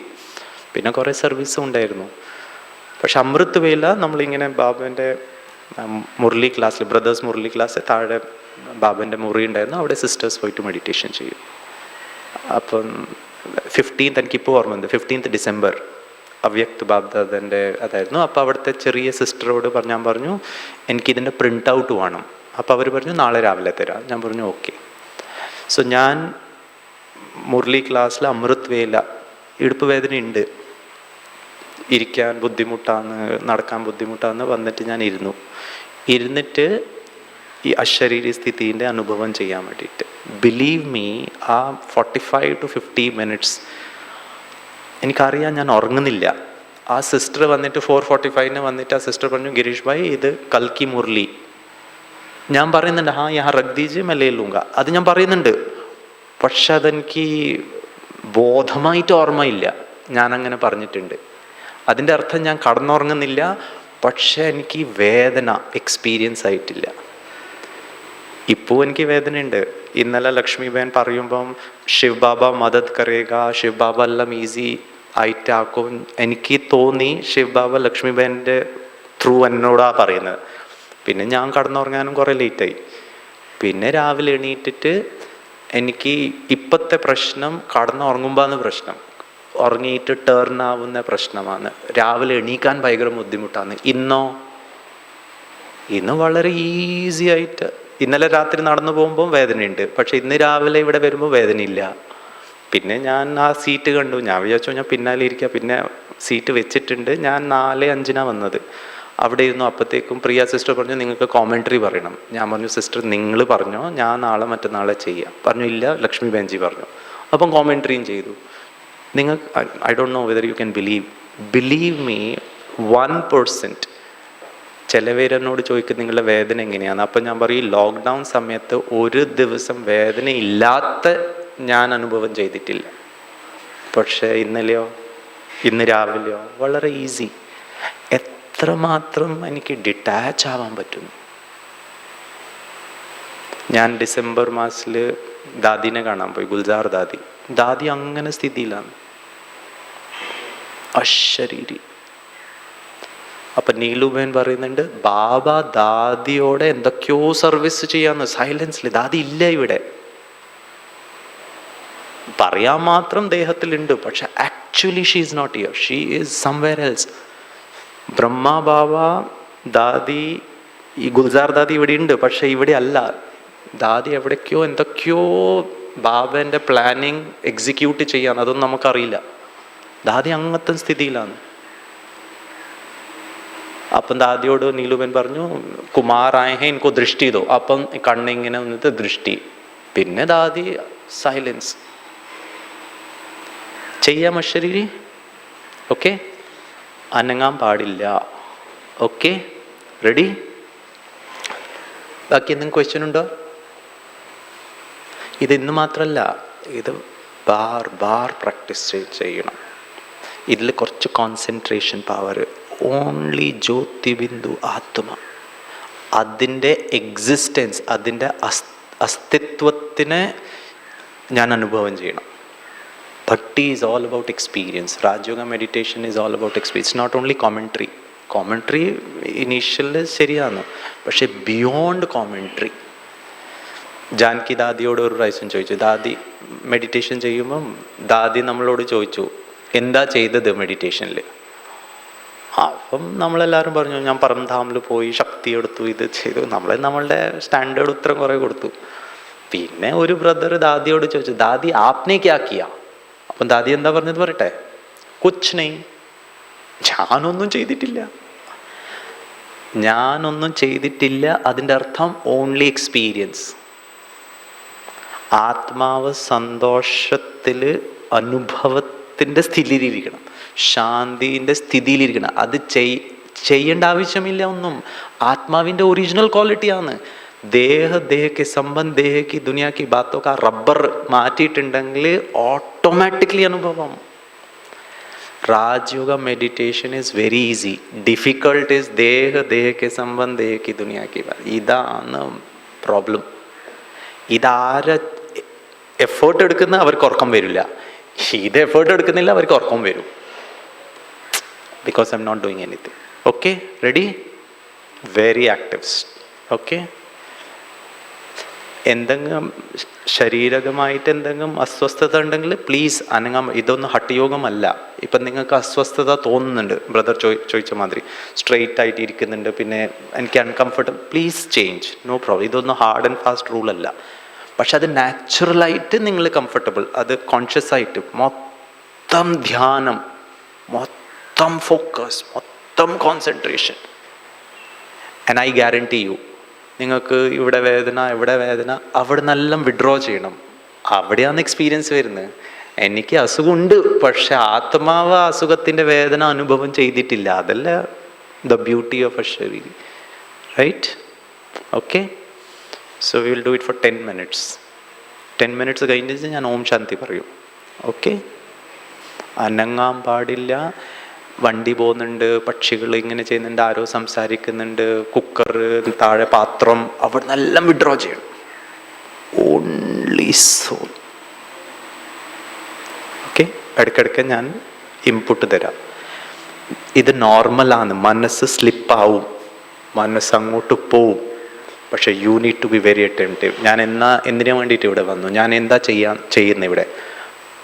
പിന്നെ കുറേ സർവീസും ഉണ്ടായിരുന്നു. പക്ഷെ അമൃത് വേല നമ്മളിങ്ങനെ ബാബൻ്റെ മുരളി ക്ലാസ്സിൽ, ബ്രദേഴ്സ് മുരളി ക്ലാസ് താഴെ ബാബൻ്റെ മുറി ഉണ്ടായിരുന്നു, അവിടെ സിസ്റ്റേഴ്സ് പോയിട്ട് മെഡിറ്റേഷൻ ചെയ്യും. അപ്പം 15th, എനിക്കിപ്പോൾ ഓർമ്മയുണ്ട്, 15th ഡിസംബർ അവ്യക്ത് ബാബ്ദാദൻ്റെ അതായിരുന്നു. അപ്പോൾ അവിടുത്തെ ചെറിയ സിസ്റ്ററോട് ഞാൻ പറഞ്ഞു എനിക്കിതിൻ്റെ പ്രിൻ്റ് ഔട്ട് വേണം. അപ്പോൾ അവർ പറഞ്ഞു നാളെ രാവിലെ തരാം. ഞാൻ പറഞ്ഞു ഓക്കെ. സോ ഞാൻ മുരളി ക്ലാസ്സിൽ അമൃത് വേല, ഇടുപ്പ് വേദന ഉണ്ട്, ഇരിക്കാൻ ബുദ്ധിമുട്ടാന്ന്, നടക്കാൻ ബുദ്ധിമുട്ടാന്ന് വന്നിട്ട് ഞാൻ ഇരുന്നിട്ട് ഈ അശരീരി സ്ഥിതിൻ്റെ അനുഭവം ചെയ്യാൻ വേണ്ടിയിട്ട്. ബിലീവ് മീ, ആ 45 to 50 minutes എനിക്കറിയാം ഞാൻ ഉറങ്ങുന്നില്ല. ആ സിസ്റ്റർ വന്നിട്ട് 4:45 വന്നിട്ട് ആ സിസ്റ്റർ പറഞ്ഞു, ഗിരീഷ് ഭായ് ഇത് കൽക്കി മുരളി. ഞാൻ പറയുന്നുണ്ട് ഹാ യാ റഗ്ദീജ് മെല്ലേലൂങ്ക, അത് ഞാൻ പറയുന്നുണ്ട്. പക്ഷെ അതെനിക്ക് ബോധമായിട്ട് ഓർമ്മയില്ല ഞാനങ്ങനെ പറഞ്ഞിട്ടുണ്ട്. അതിൻ്റെ അർത്ഥം ഞാൻ കടന്നുറങ്ങുന്നില്ല, പക്ഷെ എനിക്ക് വേദന എക്സ്പീരിയൻസ് ആയിട്ടില്ല. ഇപ്പോൾ എനിക്ക് വേദനയുണ്ട്. ഇന്നലെ ലക്ഷ്മി ബഹൻ പറയുമ്പം ശിവ് ബാബ മദത് കരേഗ, ശിവ് ബാബ എല്ലാം ഈസി ആയിട്ട് ആക്കും. എനിക്ക് തോന്നി ശിവ് ബാബ ലക്ഷ്മി ബഹൻ്റെ ത്രൂ എന്നോടാ പറയുന്നത്. പിന്നെ ഞാൻ കടന്നുറങ്ങാനും കുറേ ലേറ്റായി. പിന്നെ രാവിലെ എണീറ്റിട്ട് എനിക്ക് ഇപ്പോഴത്തെ പ്രശ്നം കടന്നുറങ്ങുമ്പോഴാണ് പ്രശ്നം, ഉറങ്ങിയിട്ട് ടേൺ ആവുന്ന പ്രശ്നമാണ്. രാവിലെ എണീക്കാൻ ഭയങ്കര ബുദ്ധിമുട്ടാണ്. ഇന്ന് വളരെ ഈസി ആയിട്ട്, ഇന്നലെ രാത്രി നടന്നു പോകുമ്പോൾ വേദനയുണ്ട്, പക്ഷെ ഇന്ന് രാവിലെ ഇവിടെ വരുമ്പോൾ വേദനയില്ല. പിന്നെ ഞാൻ ആ സീറ്റ് കണ്ടു, ഞാൻ വിചാരിച്ചു ഞാൻ പിന്നാലെ ഇരിക്കുക, പിന്നെ സീറ്റ് വെച്ചിട്ടുണ്ട്. ഞാൻ 4:05 വന്നത്. അവിടെ ഇരുന്നു. അപ്പോഴത്തേക്കും പ്രിയ സിസ്റ്റർ പറഞ്ഞു നിങ്ങൾക്ക് കോമെൻട്രി പറയണം. ഞാൻ പറഞ്ഞു സിസ്റ്റർ നിങ്ങൾ പറഞ്ഞോ, ഞാൻ നാളെ മറ്റന്നാളെ ചെയ്യാം. പറഞ്ഞു ഇല്ല ലക്ഷ്മി ബഹൻജി പറഞ്ഞു. അപ്പം കോമെൻട്രിയും ചെയ്തു. നിങ്ങൾക്ക് I don't know whether you can believe me 1%. ചിലവരെന്നോട് ചോദിക്കും നിങ്ങളുടെ വേദന എങ്ങനെയാണ്. അപ്പം ഞാൻ പറയും ലോക്ക്ഡൗൺ സമയത്ത് ഒരു ദിവസം വേദന ഇല്ലാത്ത ഞാൻ അനുഭവം ചെയ്തിട്ടില്ല. പക്ഷേ ഇന്ന് രാവിലെയോ വളരെ ഈസി. എത്രമാത്രം എനിക്ക് ഡിറ്റാച്ച് ആവാൻ പറ്റുന്നു. ഞാൻ ഡിസംബർ മാസത്തിൽ ദാദിനെ കാണാൻ പോയി, ഗുൽസാർ ദാദി അങ്ങനെ സ്ഥിതിയിലാണ്, അശരീരി. അപ്പം നീലുബേൻ പറയുന്നുണ്ട് ബാബ ദാദിയോടെ എന്തൊക്കെയോ സർവീസ് ചെയ്യാന്ന് സൈലൻസിൽ. ദാദി ഇല്ല ഇവിടെ, പറയാൻ മാത്രം ദേഹത്തിലുണ്ട്, പക്ഷെ actually she is not here, she is somewhere else. Brahma Baba Dadi ഈ ഗുൽസാർ ദാദി ഇവിടെ ഉണ്ട്, പക്ഷെ ഇവിടെ അല്ല. ദാദി എവിടേക്കോ എന്തൊക്കെയോ ബാബേൻ്റെ പ്ലാനിങ് എക്സിക്യൂട്ട് ചെയ്യാൻ, അതൊന്നും നമുക്കറിയില്ല. ദാദി അങ്ങനത്തെ സ്ഥിതിയിലാണ്. അപ്പം ദാദിയോട് നീലുബൻ പറഞ്ഞു കുമാർ ആയേ ഇൻകോ ദൃഷ്ടി ദോ. അപ്പം കണ്ണിങ്ങനെ വന്നിട്ട് ദൃഷ്ടി. പിന്നെ ദാദി സൈലൻസ്. ചെയ്യാം അശരീരി, ഓക്കെ, അനങ്ങാൻ പാടില്ല. Okay, ready? ബാക്കി എന്തെങ്കിലും ക്വസ്റ്റ്യൻ ഉണ്ടോ? ഇത് ഇന്ന് മാത്രമല്ല, ഇത് ബാർ പ്രാക്ടീസ് ചെയ്യണം. ഇതിൽ കുറച്ച് കോൺസെൻട്രേഷൻ പവർ. ഓൺലി ജ്യോതിബിന്ദു ആത്മ, അതിൻ്റെ എക്സിസ്റ്റൻസ്, അതിൻ്റെ അസ്തിത്വത്തിനെ ഞാൻ അനുഭവം ചെയ്യണം. Bhakti is all about experience. Rajayoga meditation is all about experience, not only commentary initial ശരിയാണ്, പക്ഷെ ബിയോണ്ട് കോമെൻട്രി. ജാൻകി ദാദിയോട് ഒരു പ്രാവശ്യം ചോദിച്ചു, ദാദി മെഡിറ്റേഷൻ ചെയ്യുമ്പം ദാദി നമ്മളോട് ചോദിച്ചു എന്താ ചെയ്തത് മെഡിറ്റേഷനിൽ. അപ്പം നമ്മളെല്ലാവരും പറഞ്ഞു ഞാൻ പരംധാമിൽ പോയി ശക്തി എടുത്തു, ഇത് ചെയ്തു. നമ്മളുടെ സ്റ്റാൻഡേർഡ് ഉത്തരം കുറേ കൊടുത്തു. പിന്നെ ഒരു ബ്രദർ ദാദിയോട് ചോദിച്ചു ദാദി ആപ്നെ ക്യാ കിയാ. അപ്പം ദാദി എന്താ പറഞ്ഞത് പറയട്ടെ? കുച്ച് നെയ്, ഞാനൊന്നും ചെയ്തിട്ടില്ല. അതിൻ്റെ അർത്ഥം ഓൺലി എക്സ്പീരിയൻസ്. ആത്മാവ് സന്തോഷത്തിൽ അനുഭവത്തിൻ്റെ സ്ഥിതിയിലിരിക്കണം, ശാന്തിൻ്റെ സ്ഥിതിയിലിരിക്കണം. അത് ചെയ്യേണ്ട ആവശ്യമില്ല ഒന്നും. ആത്മാവിൻ്റെ ഒറിജിനൽ ക്വാളിറ്റിയാണ്. ദേഹക്ക് സംബന്ധ ദേഹക്ക് ദുനിയാക്ക് ബാത്തൊക്കെ റബ്ബർ മാറ്റിയിട്ടുണ്ടെങ്കിൽ ഓട്ടോമാറ്റിക്കലി അനുഭവം. Rajayoga meditation is very easy, difficult is ദേഹക്ക് സംബന്ധ ദേഹക്ക് ദുനിയാക്ക്. ഇതാണ് പ്രോബ്ലം. ഇതാരെ എഫേർട്ട് എടുക്കുന്ന അവർക്ക് ഉറക്കം വരില്ല, ഇത് എഫേർട്ട് എടുക്കുന്നില്ല അവർക്ക് ഉറക്കം വരും. Because I'm not doing anything. Okay, ready? Very active. Okay, എന്തെങ്കിലും ശാരീരികമായിട്ട് എന്തെങ്കിലും അസ്വസ്ഥത ഉണ്ടെങ്കിൽ പ്ലീസ് അനങ്ങാം. ഇതൊന്നും ഹഠയോഗമല്ല. ഇപ്പം നിങ്ങൾക്ക് അസ്വസ്ഥത തോന്നുന്നുണ്ട്, ബ്രദർ ചോദിച്ച മാതിരി സ്ട്രെയിറ്റ് ആയിട്ട് ഇരിക്കുന്നുണ്ട്, പിന്നെ എനിക്ക് uncomfortable, please change, no problem. ഇതൊന്നും ഹാർഡ് ആൻഡ് ഫാസ്റ്റ് റൂൾ അല്ല. പക്ഷെ അത് നാച്ചുറലായിട്ട് നിങ്ങൾ കംഫർട്ടബിൾ, അത് കോൺഷ്യസ് ആയിട്ട് മൊത്തം ധ്യാനം, മൊത്തം ഫോക്കസ്, മൊത്തം concentration. And I guarantee U, നിങ്ങൾക്ക് ഇവിടെ വേദന അവിടെ നിന്നെല്ലാം വിഡ്രോ ചെയ്യണം. അവിടെയാണ് എക്സ്പീരിയൻസ് വരുന്നത്. എനിക്ക് അസുഖമുണ്ട്, പക്ഷെ ആത്മാവ് അസുഖത്തിൻ്റെ വേദന അനുഭവം ചെയ്തിട്ടില്ല. അതല്ല ദ ബ്യൂട്ടി ഓഫ് എ ശരീരം, right? Okay, so we will do it for 10 minutes. 10 minutes കഴിഞ്ഞിട്ട് ഞാൻ ഓം ശാന്തി പറയും. ഓക്കെ, അനങ്ങാൻ പാടില്ല. വണ്ടി പോകുന്നുണ്ട്, പക്ഷികൾ ഇങ്ങനെ ചെയ്യുന്നുണ്ട്, ആരോ സംസാരിക്കുന്നുണ്ട്, കുക്കർ താഴെ പാത്രം, അവിടെ നിന്നെല്ലാം വിഡ്രോ ചെയ്യണം. Only soul. ഓക്കെ, ഇടയ്ക്കിടയ്ക്ക് ഞാൻ ഇൻപുട്ട് തരാം. ഇത് നോർമലാണ്. മനസ്സ് സ്ലിപ്പാവും, മനസ്സ് അങ്ങോട്ട് പോവും. പക്ഷെ you need to be very attentive. ഞാൻ എന്തിനു വേണ്ടിയിട്ട് ഇവിടെ വന്നു, ഞാൻ എന്താ ചെയ്യുന്നത് ഇവിടെ.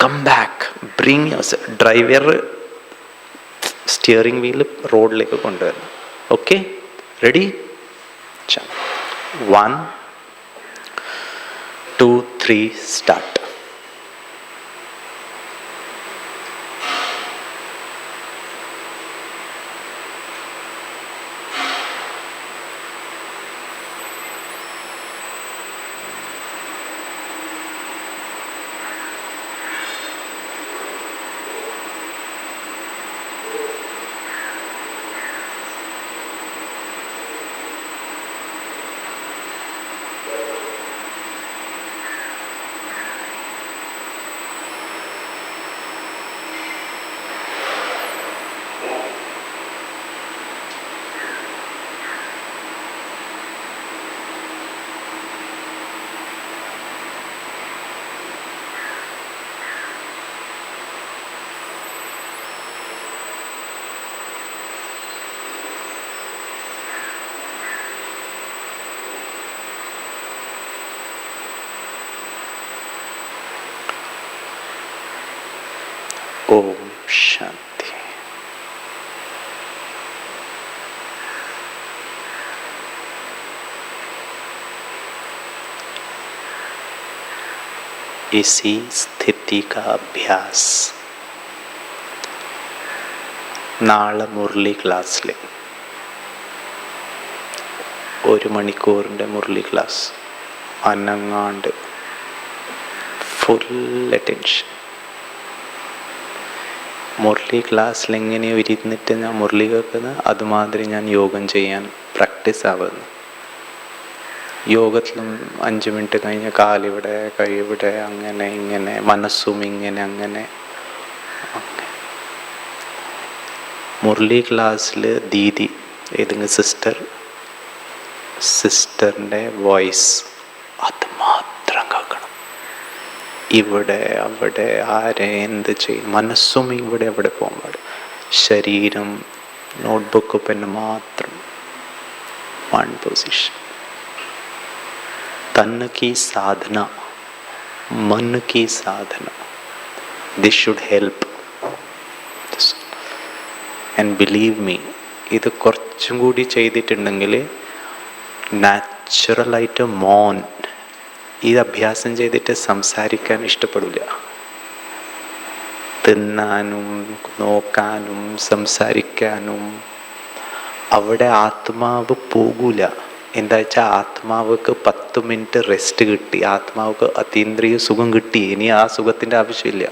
Come back, bring your driver steering wheel റോഡിലേക്ക് കൊണ്ടുവരണം. Okay, ready? 1 2 3 start. Om Shanti. इसी स्थिति का अभ्यास നാളെ മുരളി ക്ലാസ്സിൽ 1 മണിക്കൂറിൻ്റെ മുരളി ക്ലാസ്, അനങ്ങാണ്ട് ഫുൾ അറ്റൻഷൻ. മുരളി ക്ലാസ്സിൽ എങ്ങനെയോ ഇരുന്നിട്ട് ഞാൻ മുരളി കേൾക്കുന്നത്, അതുമാതിരി ഞാൻ യോഗം ചെയ്യാൻ പ്രാക്ടീസ് ആവുന്നു. യോഗത്തിലും 5 മിനിറ്റ് കഴിഞ്ഞ് കാലിവിടെ, കൈവിടെ, അങ്ങനെ ഇങ്ങനെ, മനസ്സും ഇങ്ങനെ അങ്ങനെ. മുരളി ക്ലാസ്സിൽ ദീദി ഏതെങ്കിലും സിസ്റ്ററിൻ്റെ വോയിസ് അത് മാത്രം കേൾക്കണം. ഇവിടെ അവിടെ ആരെ എന്ത് ചെയ്യും, മനസ്സും ഇവിടെ അവിടെ പോകാൻ പാടില്ല. ശരീരം, നോട്ട്ബുക്ക്, പെന്ന് മാത്രം. 1 പൊസിഷൻ. तन की साधना, मन की साधना, this should help. And believe me, ഇത് കുറച്ചും കൂടി ചെയ്തിട്ടുണ്ടെങ്കിൽ നാച്ചുറലായിട്ട് ഇത് അഭ്യാസം ചെയ്തിട്ട് സംസാരിക്കാൻ ഇഷ്ടപ്പെടില്ല. തിന്നാനും നോക്കാനും സംസാരിക്കാനും അവിടെ ആത്മാവ് പോകൂല. എന്താ വെച്ചാൽ ആത്മാവക്ക് 10 മിനിറ്റ് റെസ്റ്റ് കിട്ടി, ആത്മാവക്ക് അതീന്ദ്രിയ സുഖം കിട്ടി. ഇനി ആ സുഖത്തിൻ്റെ ആവശ്യമില്ല.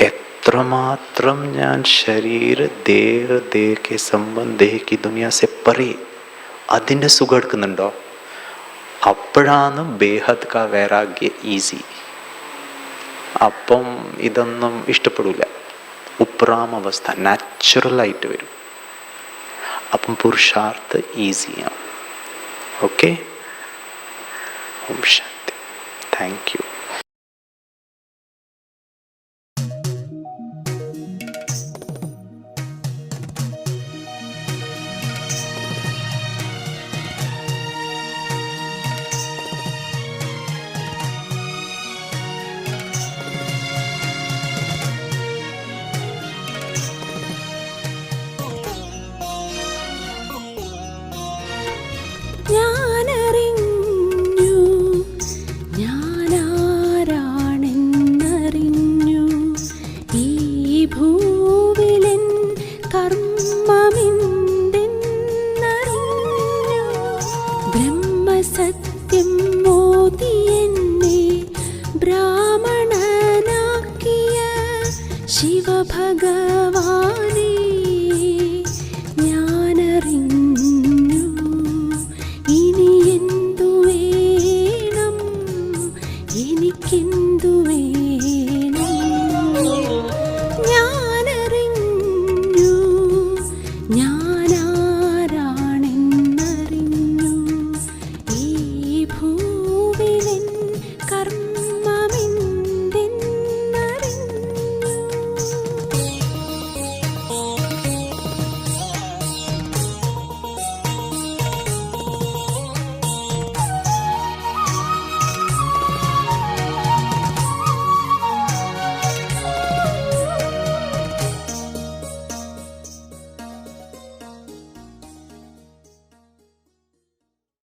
എത്രമാത്രം ഞാൻ ശരീര ദേഹ സംബന്ധ ദേഹി ദുനിയ സെ പരേ അതിൻ്റെ സുഖം എടുക്കുന്നുണ്ടോ, അപ്പോഴാണ് ബേഹദ് കാ വൈരാഗ്യ ഈസി. അപ്പം ഇതൊന്നും ഇഷ്ടപ്പെടില്ല. ഉപ്രാമവസ്ഥ നാച്ചുറലായിട്ട് വരും. അപ്പം പുരുഷാർത്ഥ ഈസിയാണ്. Okay, Om Shanti. Thank you. സത്യം മോദി എന്നെ ബ്രാഹ്മണനാക്കിയ ശിവഭഗവാനേ